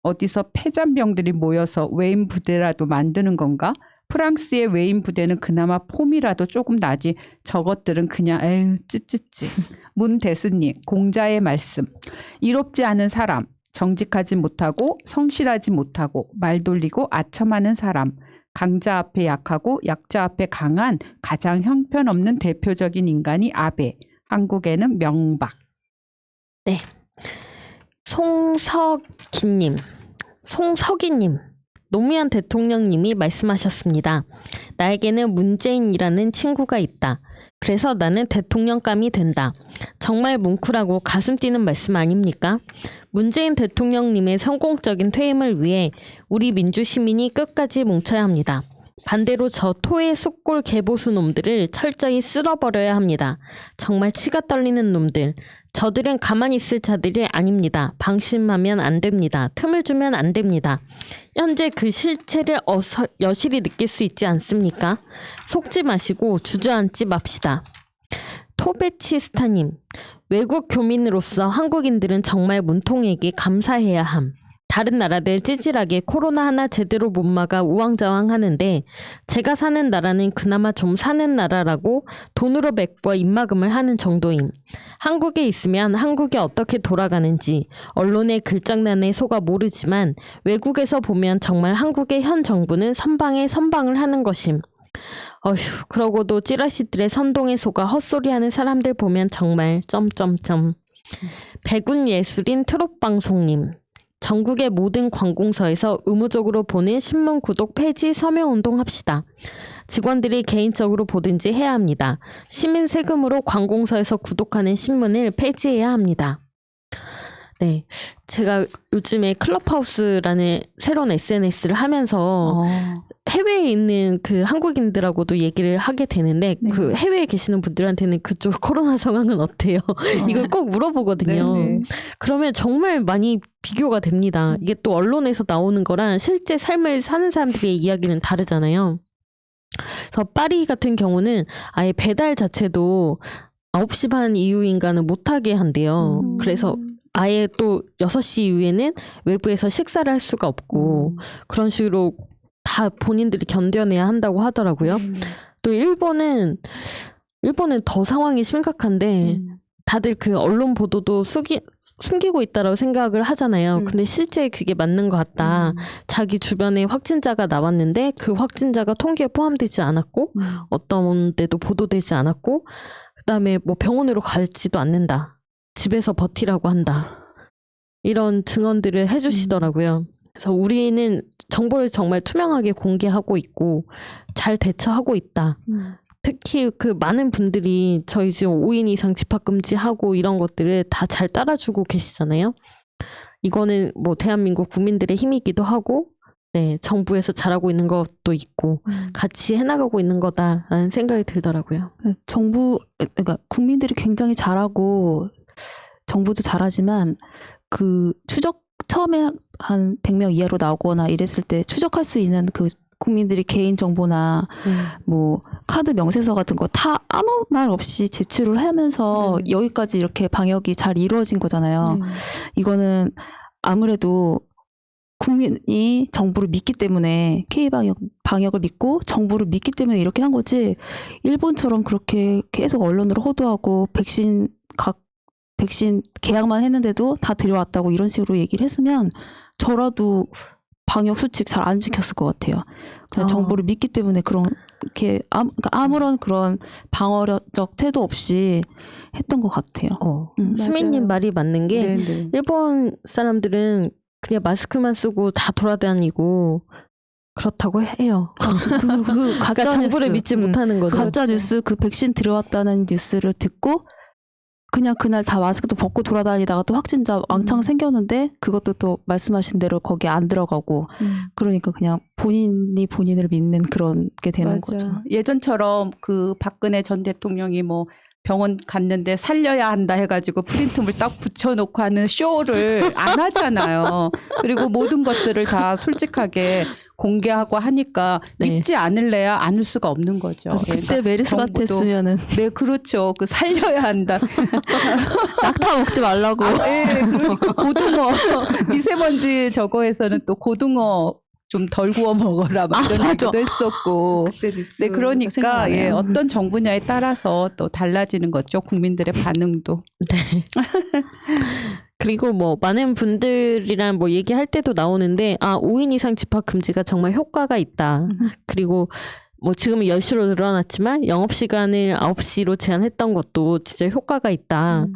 어디서 패잔병들이 모여서 외인 부대라도 만드는 건가? 프랑스의 외인 부대는 그나마 폼이라도 조금 나지 저것들은 그냥 에휴 찌찌찌. 문대수님, 공자의 말씀. 이롭지 않은 사람, 정직하지 못하고 성실하지 못하고 말 돌리고 아첨하는 사람, 강자 앞에 약하고 약자 앞에 강한 가장 형편없는 대표적인 인간이 아베. 한국에는 명박. 네. 송석이님. 노무현 대통령님이 말씀하셨습니다. 나에게는 문재인이라는 친구가 있다. 그래서 나는 대통령감이 된다. 정말 뭉클하고 가슴 뛰는 말씀 아닙니까? 문재인 대통령님의 성공적인 퇴임을 위해 우리 민주시민이 끝까지 뭉쳐야 합니다. 반대로 저 토의 숫골 개보수 놈들을 철저히 쓸어버려야 합니다. 정말 치가 떨리는 놈들. 저들은 가만히 있을 자들이 아닙니다. 방심하면 안 됩니다. 틈을 주면 안 됩니다. 현재 그 실체를 여실히 느낄 수 있지 않습니까? 속지 마시고 주저앉지 맙시다. 토베치스타님, 외국 교민으로서 한국인들은 정말 문통에게 감사해야 함. 다른 나라들 찌질하게 코로나 하나 제대로 못 막아 우왕좌왕하는데 제가 사는 나라는 그나마 좀 사는 나라라고 돈으로 메꿔 입막음을 하는 정도임. 한국에 있으면 한국이 어떻게 돌아가는지 언론의 글장난에 속아 모르지만 외국에서 보면 정말 한국의 현 정부는 선방에 선방을 하는 것임. 어휴, 그러고도 찌라시들의 선동에 속아 헛소리하는 사람들 보면 정말 점점점. 백운예술인 트롯방송님. 전국의 모든 관공서에서 의무적으로 보는 신문 구독 폐지 서명운동 합시다. 직원들이 개인적으로 보든지 해야 합니다. 시민 세금으로 관공서에서 구독하는 신문을 폐지해야 합니다. 네, 제가 요즘에 클럽하우스라는 새로운 SNS를 하면서 해외에 있는 그 한국인들하고도 얘기를 하게 되는데 그 해외에 계시는 분들한테는 그쪽 코로나 상황은 어때요? 이걸 꼭 물어보거든요. 네네. 그러면 정말 많이 비교가 됩니다. 이게 또 언론에서 나오는 거랑 실제 삶을 사는 사람들의 이야기는 다르잖아요. 그래서 파리 같은 경우는 아예 배달 자체도 9시 반 이후인가는 못하게 한대요. 그래서 아예 또 6시 이후에는 외부에서 식사를 할 수가 없고 그런 식으로 다 본인들이 견뎌내야 한다고 하더라고요. 또 일본은 더 상황이 심각한데 다들 그 언론 보도도 숨기고 있다라고 생각을 하잖아요. 근데 실제 그게 맞는 것 같다. 자기 주변에 확진자가 나왔는데 그 확진자가 통계에 포함되지 않았고 어떤 데도 보도되지 않았고 그다음에 뭐 병원으로 가지도 않는다. 집에서 버티라고 한다. 이런 증언들을 해주시더라고요. 그래서 우리는 정보를 정말 투명하게 공개하고 있고 잘 대처하고 있다. 특히 그 많은 분들이 저희 지금 5인 이상 집합금지하고 이런 것들을 다 잘 따라주고 계시잖아요. 이거는 뭐 대한민국 국민들의 힘이기도 하고 네, 정부에서 잘하고 있는 것도 있고 같이 해나가고 있는 거다라는 생각이 들더라고요. 그러니까 국민들이 굉장히 잘하고 정부도 잘하지만 그 추적 처음에 한 100명 이하로 나오거나 이랬을 때 추적할 수 있는 그 국민들이 개인 정보나 뭐 카드 명세서 같은 거 다 아무 말 없이 제출을 하면서 여기까지 이렇게 방역이 잘 이루어진 거잖아요. 이거는 아무래도 국민이 정부를 믿기 때문에 방역을 믿고 정부를 믿기 때문에 이렇게 한 거지 일본처럼 그렇게 계속 언론으로 호도하고 백신 계약만 했는데도 다 들여왔다고 이런 식으로 얘기를 했으면 저라도 방역 수칙 잘 안 지켰을 것 같아요. 정부를 믿기 때문에 그렇게 아무런 그런 방어적 태도 없이 했던 것 같아요. 수민님 말이 맞는 게 네네. 일본 사람들은 그냥 마스크만 쓰고 다 돌아다니고 그렇다고 해요. 그 가짜 그러니까 정부를 뉴스, 믿지 못하는 거죠. 가짜 뉴스 그 백신 들어왔다는 뉴스를 듣고 그냥 그날 다 마스크도 벗고 돌아다니다가 또 확진자 왕창 생겼는데 그것도 또 말씀하신 대로 거기 안 들어가고 그러니까 그냥 본인이 본인을 믿는 그런 게 되는 거죠. 예전처럼 그 박근혜 전 대통령이 뭐 병원 갔는데 살려야 한다 해가지고 프린트물 딱 붙여놓고 하는 쇼를 안 하잖아요. 그리고 모든 것들을 다 솔직하게 공개하고 하니까 네. 믿지 않을래야 않을 수가 없는 거죠. 그때 메르스 같았으면은 네, 그렇죠. 그 살려야 한다. 낙타 먹지 말라고. 네, 그러니까 고등어 미세먼지 저거에서는 또 고등어 좀 덜 구워 먹어라 막 이런 맞아. 얘기도 했었고. 그때 뉴스 네, 그러니까 생각나네요. 예, 어떤 정부냐에 따라서 또 달라지는 거죠. 국민들의 반응도. 네. 그리고 뭐 많은 분들이랑 뭐 얘기할 때도 나오는데 5인 이상 집합 금지가 정말 효과가 있다. 그리고 뭐 지금은 10시로 늘어났지만 영업시간을 9시로 제한했던 것도 진짜 효과가 있다.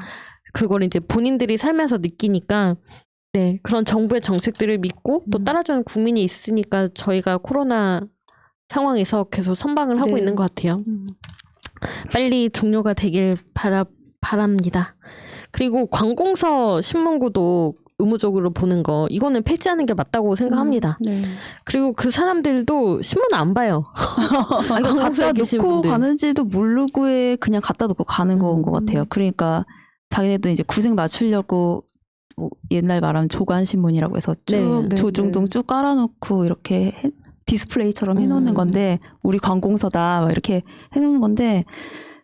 그걸 이제 본인들이 살면서 느끼니까 네, 그런 정부의 정책들을 믿고 또 따라주는 국민이 있으니까 저희가 코로나 상황에서 계속 선방을 하고 네. 있는 것 같아요. 빨리 종료가 되길 바랍니다. 그리고 관공서 신문구도 의무적으로 보는 거 이거는 폐지하는 게 맞다고 생각합니다. 네. 그리고 그 사람들도 신문 안 봐요. 관공서에 갖다 계신 놓고 분들. 가는지도 모르고에 그냥 갖다 놓고 가는 건 것 같아요. 그러니까 자기네도 이제 구색 맞추려고 뭐 옛날 말하면 조간신문이라고 해서 쭉 네, 조중동 쭉 깔아놓고 이렇게 디스플레이처럼 해놓는 건데 우리 관공서다 막 이렇게 해놓는 건데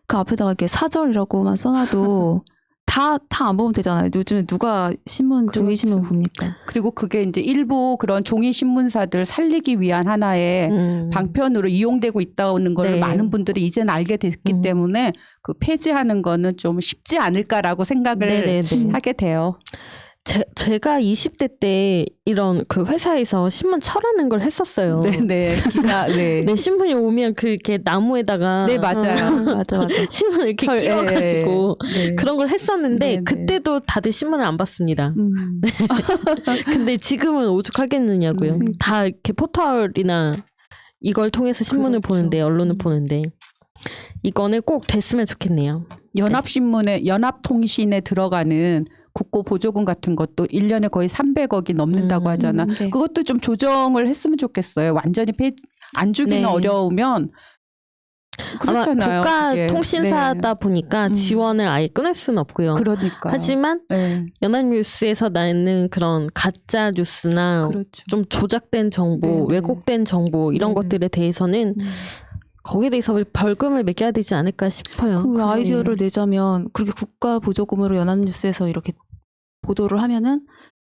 그 앞에다가 이렇게 사절이라고만 써놔도 다 안 보면 되잖아요. 요즘에 누가 종이 신문 봅니까? 그리고 그게 이제 일부 그런 종이 신문사들 살리기 위한 하나의 방편으로 이용되고 있다는 걸 네. 많은 분들이 이제는 알게 됐기 때문에 그 폐지하는 거는 좀 쉽지 않을까라고 생각을 네네네. 하게 돼요. 제가 20대 때 이런 그 회사에서 신문 철하는 걸 했었어요. 네네. 기사, 네. 네, 신문이 오면 그렇게 나무에다가 네, 맞아요. 맞아. 신문을 이렇게 철, 끼워가지고 네. 그런 걸 했었는데 네, 네. 그때도 다들 신문을 안 봤습니다. 근데 지금은 오죽하겠느냐고요. 다 이렇게 포털이나 이걸 통해서 신문을 그렇죠. 보는데 언론을 보는데 이거는 꼭 됐으면 좋겠네요. 연합신문에 연합통신에 들어가는 국고 보조금 같은 것도 1년에 거의 300억이 넘는다고 하잖아. 네. 그것도 좀 조정을 했으면 좋겠어요. 완전히 안 주기는 네. 어려우면 그렇잖아요. 아마 국가 그게. 통신사다 보니까 지원을 아예 끊을 수는 없고요. 그러니까. 하지만 네. 연합뉴스에서 나는 그런 가짜 뉴스나 그렇죠. 좀 조작된 정보, 네, 네. 왜곡된 정보 이런 네. 것들에 대해서는 거기에 대해서 벌금을 매겨야 되지 않을까 싶어요. 그 아이디어를 내자면 그렇게 국가 보조금으로 연합뉴스에서 이렇게 보도를 하면은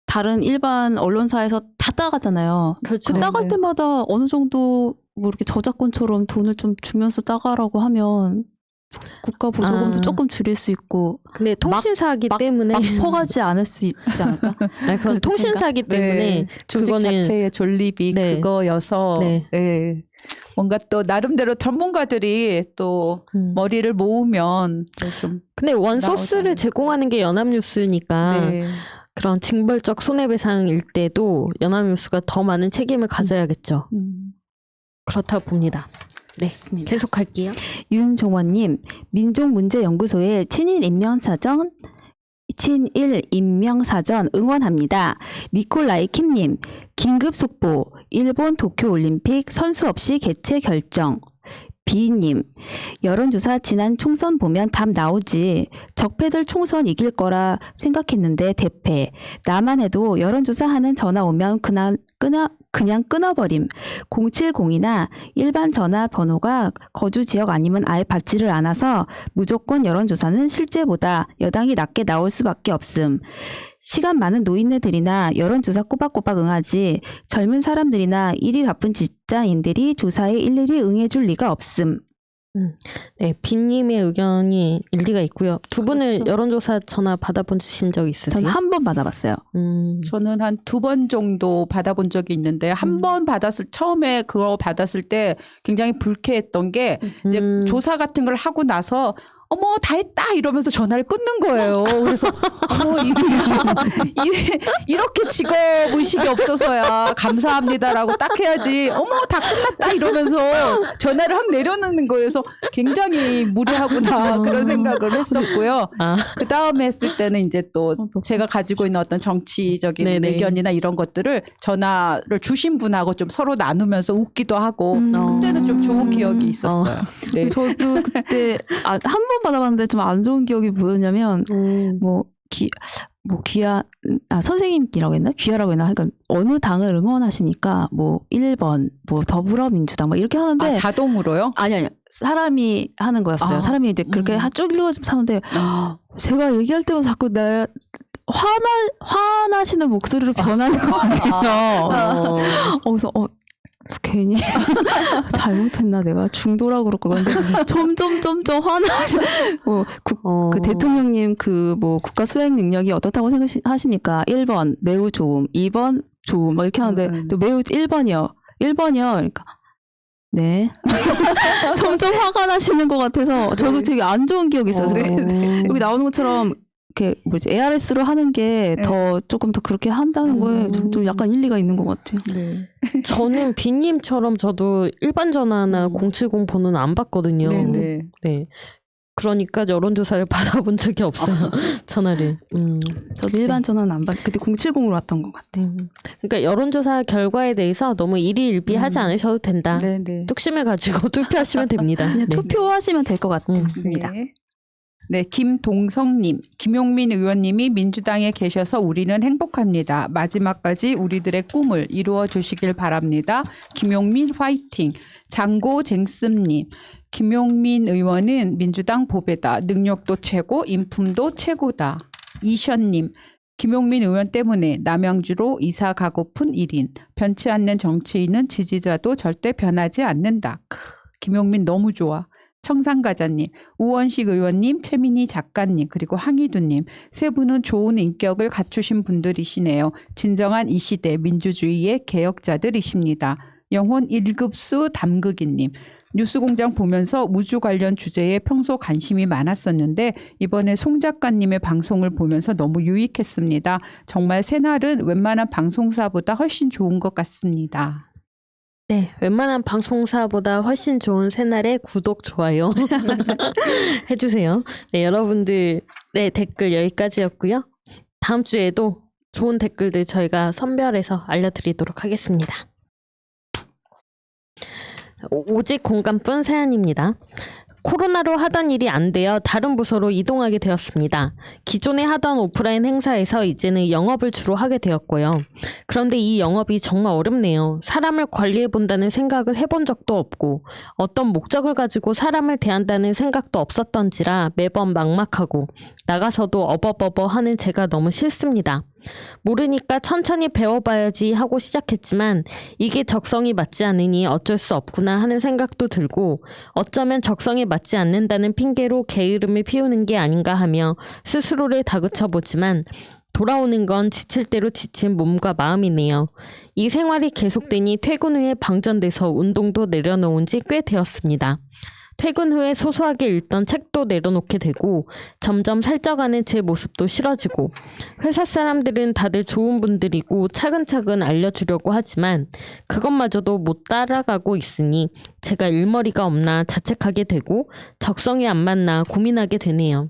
다른 일반 언론사에서 다 따가잖아요. 그렇죠. 그 따갈 네. 때마다 어느 정도 뭐 이렇게 저작권처럼 돈을 좀 주면서 따가라고 하면 국가 보조금도 아. 조금 줄일 수 있고 근데 통신사기 때문에 막 퍼가지 않을 수 있지 않을까? 아니, 그건 통신사기 때문에 네, 조직 그거는 자체의 존립이 네. 그거여서 네. 네. 뭔가 또 나름대로 전문가들이 또 머리를 모으면 좀 근데 원 나오지 소스를 않을까. 제공하는 게 연합뉴스니까 네. 그런 징벌적 손해배상일 때도 연합뉴스가 더 많은 책임을 가져야겠죠. 그렇다 봅니다. 네, 좋습니다. 계속할게요. 윤종원님, 민족문제연구소의 친일 인명사전 응원합니다. 니콜라이 킴님, 긴급 속보, 일본 도쿄올림픽 선수 없이 개최 결정. 비님, 여론조사 지난 총선 보면 답 나오지. 적폐들 총선 이길 거라 생각했는데 대패. 나만 해도 여론조사 하는 전화 오면 그냥 끊어버림. 070이나 일반 전화 번호가 거주 지역 아니면 아예 받지를 않아서 무조건 여론조사는 실제보다 여당이 낮게 나올 수밖에 없음. 시간 많은 노인네들이나 여론조사 꼬박꼬박 응하지 젊은 사람들이나 일이 바쁜 직장인들이 조사에 일일이 응해줄 리가 없음. 네, 빈님의 의견이 일리가 있고요. 두 분은 그렇죠. 여론조사 전화 받아보신 적 있으세요? 저는 한 번 받아봤어요. 저는 한 2번 정도 받아본 적이 있는데 한 번 처음에 그거 받았을 때 굉장히 불쾌했던 게 이제 조사 같은 걸 하고 나서 어머 다 했다 이러면서 전화를 끊는 거예요. 그래서 어머 이렇게 직업 의식이 없어서야 감사합니다라고 딱 해야지. 어머 다 끝났다 이러면서 전화를 확 내려놓는 거예요. 그래서 굉장히 무례하구나 그런 생각을 했었고요. 그 다음에 했을 때는 이제 또 제가 가지고 있는 어떤 정치적인 네네. 의견이나 이런 것들을 전화를 주신 분하고 좀 서로 나누면서 웃기도 하고 그때는 좀 좋은 기억이 있었어요. 네. 저도 그때 한 번 받아봤는데 좀 안 좋은 기억이 뭐였냐면 선생님이라고 했나? 귀하라고 했나? 그러니까 어느 당을 응원하십니까? 뭐 1번, 뭐 더불어민주당 막 이렇게 하는데 자동으로요? 아니요. 사람이 하는 거였어요. 아. 사람이 이제 그렇게 쭉 읽어서 사는데 제가 얘기할 때마다 자꾸 화나시는 목소리로 변하는 것 같아요. 그래서 괜히 잘못했나 내가 중도라고 그럴 건데 점점 화나시. 그 대통령님 국가 수행 능력이 어떻다고 생각하십니까? 1번 매우 좋음, 2번 좋음 막 이렇게 하는데 또 매우 1번이요. 그러니까 네. 점점 화가 나시는 것 같아서 저도 되게 안 좋은 기억이 있어요. 여기 나오는 것처럼 이렇게 ARS로 하는 게 더 조금 더 그렇게 한다는 거에 좀 약간 일리가 있는 것 같아요. 네. 저는 빈님처럼 저도 일반 전화나 070 번호는 안 받거든요. 네네. 네. 그러니까 여론조사를 받아본 적이 없어요. 전화를. 저도 일반 전화는 안 받. 그때 070으로 왔던 것 같아요. 그러니까 여론조사 결과에 대해서 너무 일희일비하지 않으셔도 된다. 네네. 뚝심을 가지고 투표하시면 됩니다. 그냥 네. 투표하시면 될 것 같습니다. 네, 김동성님, 김용민 의원님이 민주당에 계셔서 우리는 행복합니다. 마지막까지 우리들의 꿈을 이루어 주시길 바랍니다. 김용민 화이팅. 장고쟁스님, 김용민 의원은 민주당 보배다. 능력도 최고, 인품도 최고다. 이션님, 김용민 의원 때문에 남양주로 이사 가고픈 1인. 변치 않는 정치인은 지지자도 절대 변하지 않는다. 김용민 너무 좋아. 청산가자님, 우원식 의원님, 최민희 작가님, 그리고 황희두님 세 분은 좋은 인격을 갖추신 분들이시네요. 진정한 이 시대 민주주의의 개혁자들이십니다. 영혼 1급수 담극이님, 뉴스공장 보면서 우주 관련 주제에 평소 관심이 많았었는데 이번에 송 작가님의 방송을 보면서 너무 유익했습니다. 정말 새날은 웬만한 방송사보다 훨씬 좋은 것 같습니다. 네, 웬만한 방송사보다 훨씬 좋은 새날에 구독, 좋아요 해주세요. 네, 여러분들 네, 댓글 여기까지였고요. 다음 주에도 좋은 댓글들 저희가 선별해서 알려드리도록 하겠습니다. 오직 공감뿐 사연입니다. 코로나로 하던 일이 안 되어 다른 부서로 이동하게 되었습니다. 기존에 하던 오프라인 행사에서 이제는 영업을 주로 하게 되었고요. 그런데 이 영업이 정말 어렵네요. 사람을 관리해본다는 생각을 해본 적도 없고 어떤 목적을 가지고 사람을 대한다는 생각도 없었던지라 매번 막막하고 나가서도 어버버버 하는 제가 너무 싫습니다. 모르니까 천천히 배워봐야지 하고 시작했지만 이게 적성이 맞지 않으니 어쩔 수 없구나 하는 생각도 들고 어쩌면 적성에 맞지 않는다는 핑계로 게으름을 피우는 게 아닌가 하며 스스로를 다그쳐보지만 돌아오는 건 지칠 대로 지친 몸과 마음이네요. 이 생활이 계속되니 퇴근 후에 방전돼서 운동도 내려놓은 지 꽤 되었습니다. 퇴근 후에 소소하게 읽던 책도 내려놓게 되고 점점 살쪄가는 제 모습도 싫어지고 회사 사람들은 다들 좋은 분들이고 차근차근 알려주려고 하지만 그것마저도 못 따라가고 있으니 제가 일머리가 없나 자책하게 되고 적성이 안 맞나 고민하게 되네요.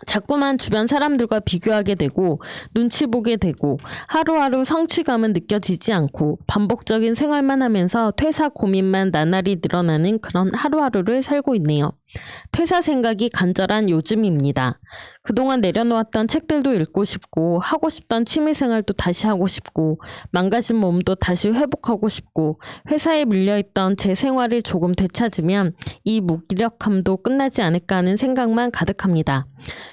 자꾸만 주변 사람들과 비교하게 되고 눈치 보게 되고 하루하루 성취감은 느껴지지 않고 반복적인 생활만 하면서 퇴사 고민만 나날이 늘어나는 그런 하루하루를 살고 있네요. 퇴사 생각이 간절한 요즘입니다. 그동안 내려놓았던 책들도 읽고 싶고 하고 싶던 취미생활도 다시 하고 싶고 망가진 몸도 다시 회복하고 싶고 회사에 밀려있던 제 생활을 조금 되찾으면 이 무기력함도 끝나지 않을까 하는 생각만 가득합니다.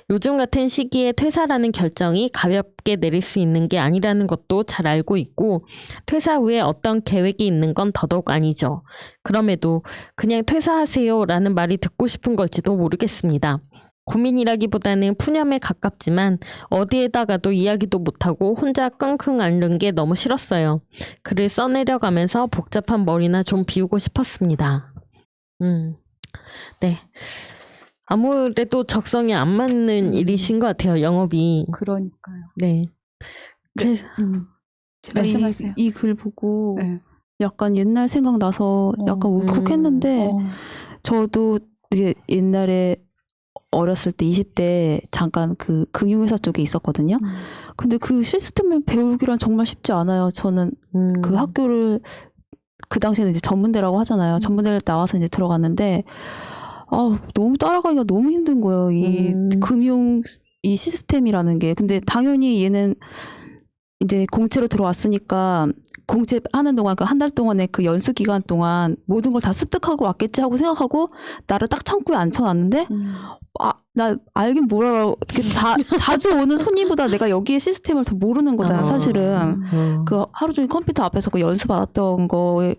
요즘 같은 시기에 퇴사라는 결정이 가볍게 내릴 수 있는 게 아니라는 것도 잘 알고 있고 퇴사 후에 어떤 계획이 있는 건 더더욱 아니죠. 그럼에도 그냥 퇴사하세요 라는 말이 듣고 싶은 걸지도 모르겠습니다. 고민이라기보다는 푸념에 가깝지만 어디에다가도 이야기도 못하고 혼자 끙끙 앓는 게 너무 싫었어요. 글을 써내려가면서 복잡한 머리나 좀 비우고 싶었습니다. 네. 아무래도 적성이 안 맞는 일이신 것 같아요. 영업이. 그러니까요. 네. 그래서 제가 말씀하세요. 이 글 보고 네. 약간 옛날 생각나서 약간 울컥했는데 저도 이게 옛날에 어렸을 때 20대 잠깐 그 금융회사 쪽에 있었거든요. 근데 그 시스템을 배우기란 정말 쉽지 않아요. 저는 그 학교를 그 당시에는 이제 전문대라고 하잖아요. 전문대를 나와서 이제 들어갔는데 너무 따라가기가 너무 힘든 거예요. 이 금융 이 시스템이라는 게. 근데 당연히 얘는 이제 공채로 들어왔으니까 공채 하는 동안 그 한 달 동안의 그 연수 기간 동안 모든 걸 다 습득하고 왔겠지 하고 생각하고 나를 딱 창구에 앉혀놨는데 나 알긴 뭘 알아. 자주 오는 손님보다 내가 여기에 시스템을 더 모르는 거잖아요, 사실은. 그 하루 종일 컴퓨터 앞에서 그 연습 받았던 거에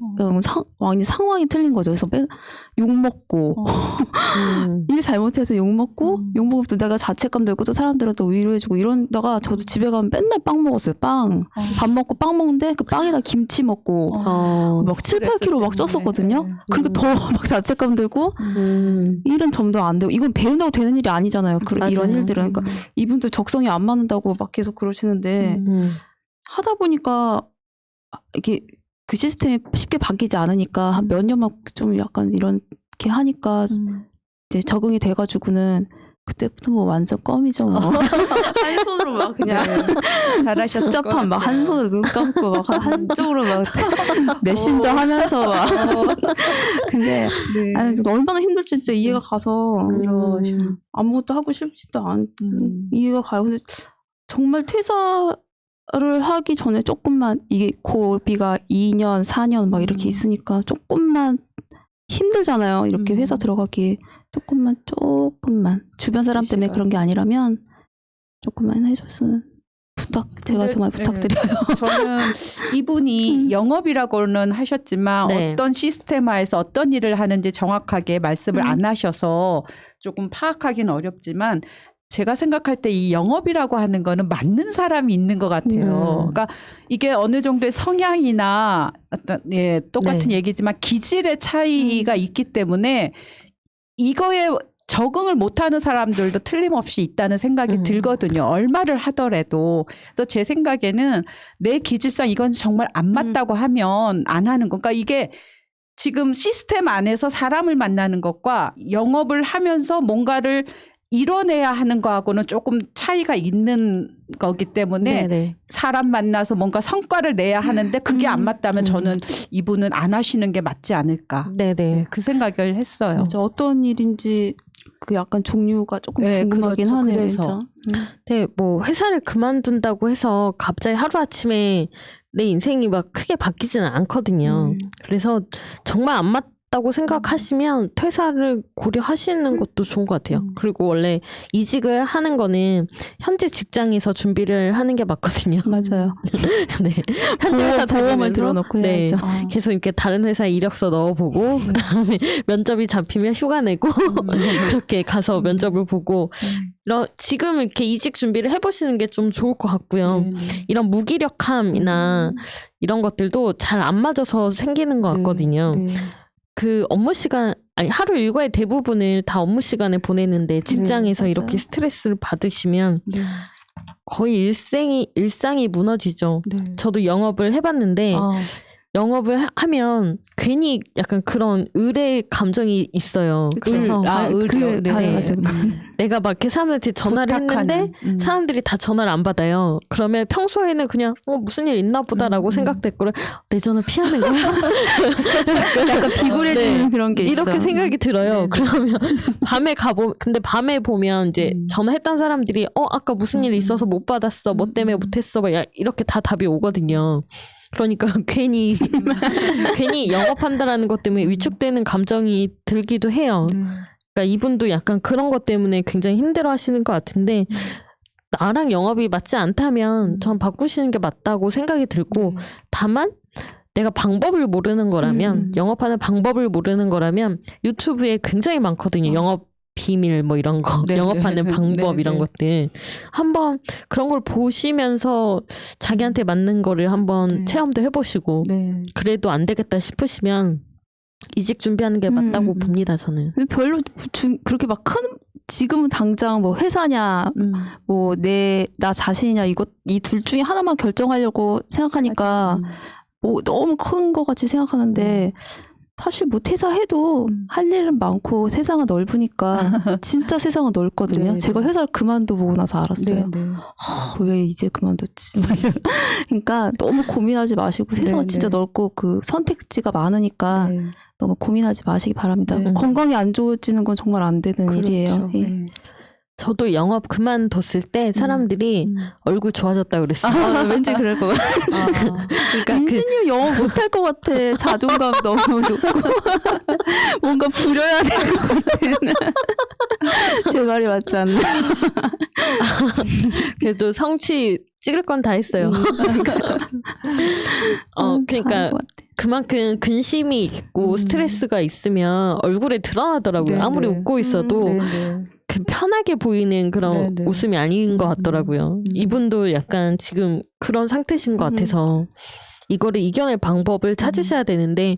상황이 틀린 거죠. 그래서 욕먹고 일 잘못해서 욕먹고 욕먹으면 또 내가 자책감 들고 또 사람들은 또 위로해주고 이러다가 저도 집에 가면 맨날 빵 먹었어요. 밥 먹고 빵 먹는데 그 빵에다 김치 먹고 막 7, 8kg 막 쪘었거든요. 그리고 더 막 자책감 들고 일은 점점 안 되고 이건 배운다고 되는 일이 아니잖아요. 이런 일들은. 그러니까 이분도 적성이 안 맞는다고 막 계속 그러시는데 하다 보니까 이게 그 시스템이 쉽게 바뀌지 않으니까 한 몇 년만 좀 약간 이렇게 하니까 이제 적응이 돼가지고는 그때부터 뭐 완전 껌이죠. 뭐. 한 손으로 막 그냥 잘하셨을 숫자판 막 한 손으로 눈 감고 막 한쪽으로 막 메신저 하면서 막. 근데 아니, 얼마나 힘들지 진짜 이해가 가서 아무것도 하고 싶지도 않 이해가 가요. 근데 정말 퇴사를 하기 전에 조금만 이게 고비가 2년, 4년 막 이렇게 있으니까 조금만 힘들잖아요. 이렇게 회사 들어가기 조금만 주변 사람 때문에 그런 게 아니라면 조금만 해줬으면 제가 정말 부탁드려요. 저는 이분이 영업이라고는 하셨지만 어떤 시스템화에서 어떤 일을 하는지 정확하게 말씀을 안 하셔서 조금 파악하기는 어렵지만 제가 생각할 때 이 영업이라고 하는 거는 맞는 사람이 있는 것 같아요. 그러니까 이게 어느 정도의 성향이나 어떤 똑같은 얘기지만 기질의 차이가 있기 때문에 이거에 적응을 못하는 사람들도 틀림없이 있다는 생각이 들거든요. 얼마를 하더라도. 그래서 제 생각에는 내 기질상 이건 정말 안 맞다고 하면 안 하는 거. 그러니까 이게 지금 시스템 안에서 사람을 만나는 것과 영업을 하면서 뭔가를 이뤄내야 하는 거하고는 조금 차이가 있는 거기 때문에 네네. 사람 만나서 뭔가 성과를 내야 하는데 그게 안 맞다면 저는 이분은 안 하시는 게 맞지 않을까. 네네. 네, 그 생각을 했어요. 진짜 어떤 일인지 그 약간 종류가 조금 네, 궁금하긴 그렇죠. 하네요. 그래서. 진짜. 네, 뭐 회사를 그만둔다고 해서 갑자기 하루아침에 내 인생이 막 크게 바뀌지는 않거든요. 그래서 정말 안 맞다고 생각하시면 퇴사를 고려하시는 것도 좋은 것 같아요. 그리고 원래 이직을 하는 거는 현재 직장에서 준비를 하는 게 맞거든요. 맞아요. 네. 현재 회사 보험을 다니면서 들어놓고 네. 해야죠. 계속 이렇게 다른 회사에 이력서 넣어보고 그다음에 면접이 잡히면 휴가 내고 그렇게 가서 면접을 보고 지금 이렇게 이직 준비를 해보시는 게 좀 좋을 것 같고요. 이런 무기력함이나 이런 것들도 잘 안 맞아서 생기는 것 같거든요. 그 업무 시간 아니 하루 일과의 대부분을 다 업무 시간에 보내는데 직장에서 맞아요. 이렇게 스트레스를 받으시면 거의 일상이 무너지죠. 저도 영업을 해봤는데 영업을 하면 괜히 약간 그런 의뢰 감정이 있어요. 그래서 의료. 당연하죠. 내가 막 이렇게 사람한테 전화를 했는데 사람들이 다 전화를 안 받아요. 그러면 평소에는 그냥 무슨 일 있나 보다라고 생각됐고 내 전화 피하는 거야. 약간 비굴해지는 네. 그런 게 이렇게 있죠. 생각이 들어요. 그러면 근데 밤에 보면 이제 전화했던 사람들이 아까 무슨 일이 있어서 못 받았어. 뭐 때문에 못했어. 막 이렇게 다 답이 오거든요. 그러니까 괜히 영업한다라는 것 때문에 위축되는 감정이 들기도 해요. 그러니까 이분도 약간 그런 것 때문에 굉장히 힘들어하시는 것 같은데 나랑 영업이 맞지 않다면 전 바꾸시는 게 맞다고 생각이 들고 다만 내가 방법을 모르는 거라면 영업하는 방법을 모르는 거라면 유튜브에 굉장히 많거든요. 영업 비밀 뭐 이런 거 네, 영업하는 네. 방법 네, 이런 네. 것들 한번 그런 걸 보시면서 자기한테 맞는 거를 한번 체험도 해보시고 그래도 안 되겠다 싶으시면 이직 준비하는 게 맞다고 봅니다 저는. 근데 별로 그렇게 막 큰 지금은 당장 뭐 회사냐 뭐 나 자신이냐 이 둘 중에 하나만 결정하려고 생각하니까 뭐 너무 큰 거 같이 생각하는데 사실 뭐 퇴사해도 할 일은 많고 세상은 넓으니까 진짜 세상은 넓거든요. 네, 제가 네. 회사를 그만두고 나서 알았어요. 왜 이제 그만뒀지? 막 그러니까 너무 고민하지 마시고 세상은 네, 진짜 네. 넓고 그 선택지가 많으니까 너무 고민하지 마시기 바랍니다. 네. 건강이 안 좋아지는 건 정말 안 되는 일이에요. 예. 저도 영업 그만뒀을 때 사람들이 얼굴 좋아졌다 그랬어요. 왠지 그럴 것 같아. 그러니까 민지님 영어 못할 것 같아. 자존감 너무 높고 뭔가 부려야 될 것 같아. 제 말이 맞지 않나? 그래도 성취 찍을 건 다 했어요. 그러니까 잘한 것 같아. 그만큼 근심이 있고 스트레스가 있으면 얼굴에 드러나더라고요. 아무리 웃고 있어도 그 편하게 보이는 그런 웃음이 아닌 것 같더라고요. 이분도 약간 지금 그런 상태신 것 같아서 이거를 이겨낼 방법을 찾으셔야 되는데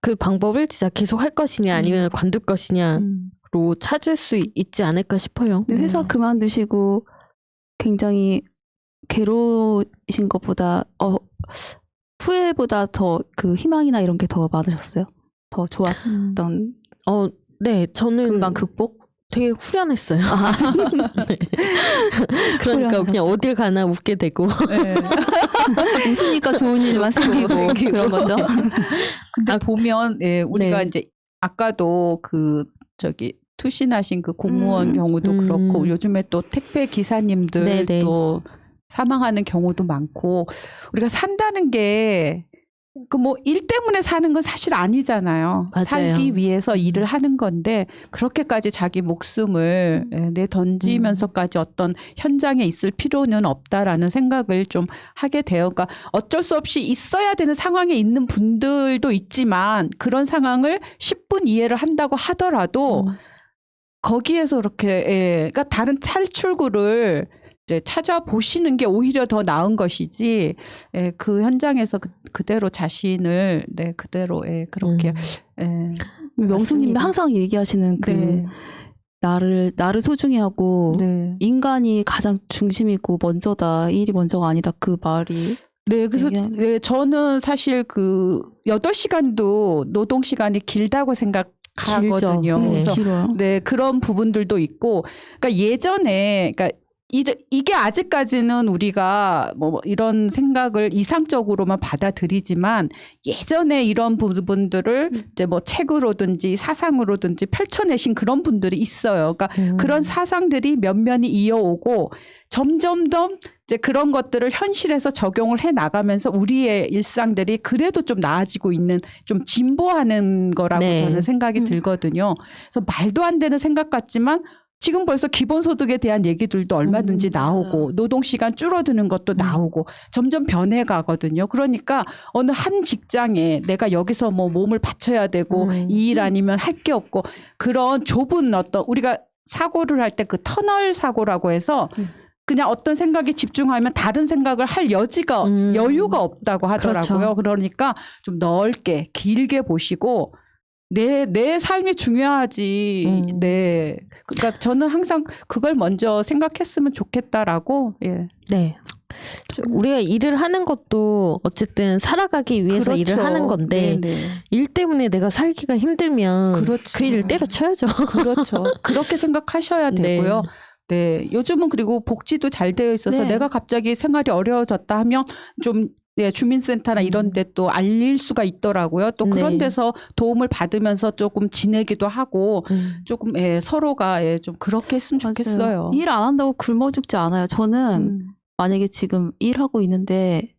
그 방법을 진짜 계속 할 것이냐 아니면 관둘 것이냐로 찾을 수 있지 않을까 싶어요. 근데 회사 그만두시고 굉장히 괴로우신 것보다 후회보다 더 그 희망이나 이런 게 더 많으셨어요? 더 좋았던 네, 저는 금방 극복? 되게 후련했어요. 네. 그러니까 그냥 어딜 가나 웃게 되고. 웃으니까 좋은 일만 생기고 그런 거죠. 근데 보면 우리가 네. 이제 아까도 투신하신 그 공무원 경우도 그렇고 요즘에 또 택배 기사님들 네네. 또 사망하는 경우도 많고 우리가 산다는 게 그 뭐 일 때문에 사는 건 사실 아니잖아요. 맞아요. 살기 위해서 일을 하는 건데 그렇게까지 자기 목숨을 내던지면서까지 어떤 현장에 있을 필요는 없다라는 생각을 좀 하게 돼요. 그러니까 어쩔 수 없이 있어야 되는 상황에 있는 분들도 있지만 그런 상황을 10분 이해를 한다고 하더라도 거기에서 이렇게 그러니까 다른 탈출구를 이제 찾아보시는 게 오히려 더 나은 것이지 그 현장에서 그대로 자신을 그대로 그렇게 명수님이 맞습니다. 항상 얘기하시는 그 나를 소중히 하고 인간이 가장 중심이고 먼저다. 이 일이 먼저가 아니다. 그 말이 그래서 저는 사실 그 8시간도 노동 시간이 길다고 하거든요. 네. 그래서 길어요. 네, 그런 부분들도 있고, 그러니까 예전에, 그러니까 이게 아직까지는 우리가 뭐 이런 생각을 이상적으로만 받아들이지만 예전에 이런 부분들을 이제 뭐 책으로든지 사상으로든지 펼쳐내신 그런 분들이 있어요. 그러니까 그런 사상들이 면면이 이어오고 점점 더 이제 그런 것들을 현실에서 적용을 해 나가면서 우리의 일상들이 그래도 좀 나아지고 있는, 좀 진보하는 거라고 네. 저는 생각이 들거든요. 그래서 말도 안 되는 생각 같지만 지금 벌써 기본소득에 대한 얘기들도 얼마든지 나오고 노동시간 줄어드는 것도 나오고 점점 변해가거든요. 그러니까 어느 한 직장에 내가 여기서 뭐 몸을 바쳐야 되고 이 일 아니면 할 게 없고 그런 좁은 어떤 우리가 사고를 할 때 그 터널 사고라고 해서 그냥 어떤 생각에 집중하면 다른 생각을 할 여지가 여유가 없다고 하더라고요. 그렇죠. 그러니까 좀 넓게 길게 보시고 내 삶이 중요하지. 네. 그러니까 저는 항상 그걸 먼저 생각했으면 좋겠다라고. 예. 네. 우리가 일을 하는 것도 어쨌든 살아가기 위해서 일을 그렇죠. 하는 건데 네네. 일 때문에 내가 살기가 힘들면 그렇죠. 그 일을 때려쳐야죠. 그렇죠. 그렇게 생각하셔야 네. 되고요. 네. 요즘은 그리고 복지도 잘 되어 있어서 네. 내가 갑자기 생활이 어려워졌다 하면 좀 네, 주민센터나 이런 데 또 알릴 수가 있더라고요. 또 그런 네. 데서 도움을 받으면서 조금 지내기도 하고 조금 예, 서로가 예, 좀 그렇게 했으면 좋겠어요. 일 안 한다고 굶어 죽지 않아요. 저는 만약에 지금 일하고 있는데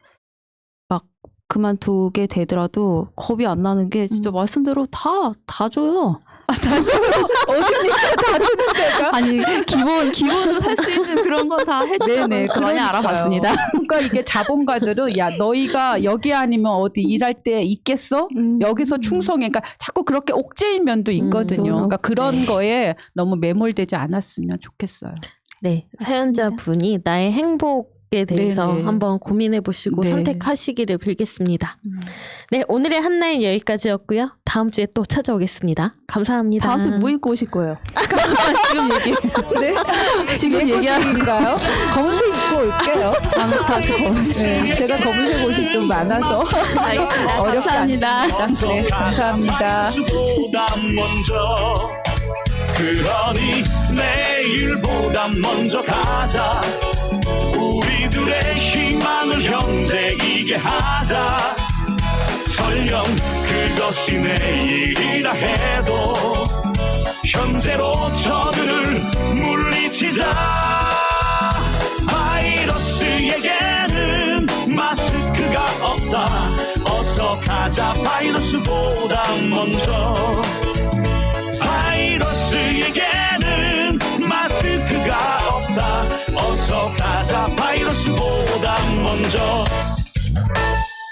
막 그만두게 되더라도 겁이 안 나는 게 진짜 말씀대로 다 줘요. 다 주고 어디니까 다 주는 데가. 아니 기본으로 살 수 있는 그런 거 다 해주는 네네, 거 많이 그러니까요. 알아봤습니다. 그러니까 이게 자본가들은 야 너희가 여기 아니면 어디 일할 때 있겠어? 여기서 충성해. 그러니까 자꾸 그렇게 옥죄인 면도 있거든요. 그러니까 그런 거에 너무 매몰되지 않았으면 좋겠어요. 네. 사연자 분이 나의 행복에 대해서 네네. 한번 고민해 보시고 네. 선택하시기를 빌겠습니다. 네. 오늘의 한라인 여기까지였고요. 다음 주에 또 찾아오겠습니다. 감사합니다. 다음 주에 뭐 입고 오실 거예요? 지금 얘기. 네? 지금 얘기하는가요? 검은색 입고 올게요. 다음 주 검은색. 네, 제가 검은색 옷이 좀 많아서 알겠습니다. 어렵지 감사합니다. 않습니다. 네, 감사합니다. 보다 먼저 그러니 내일보다 먼저 가자. 우리들의 희망을 형제이게 하자. 설령 그것이 내일이라 해도 현재로 저들을 물리치자. 바이러스에게는 마스크가 없다. 어서 가자. 바이러스보다 먼저. 바이러스에게는 마스크가 없다. 어서 가자. 바이러스보다 먼저.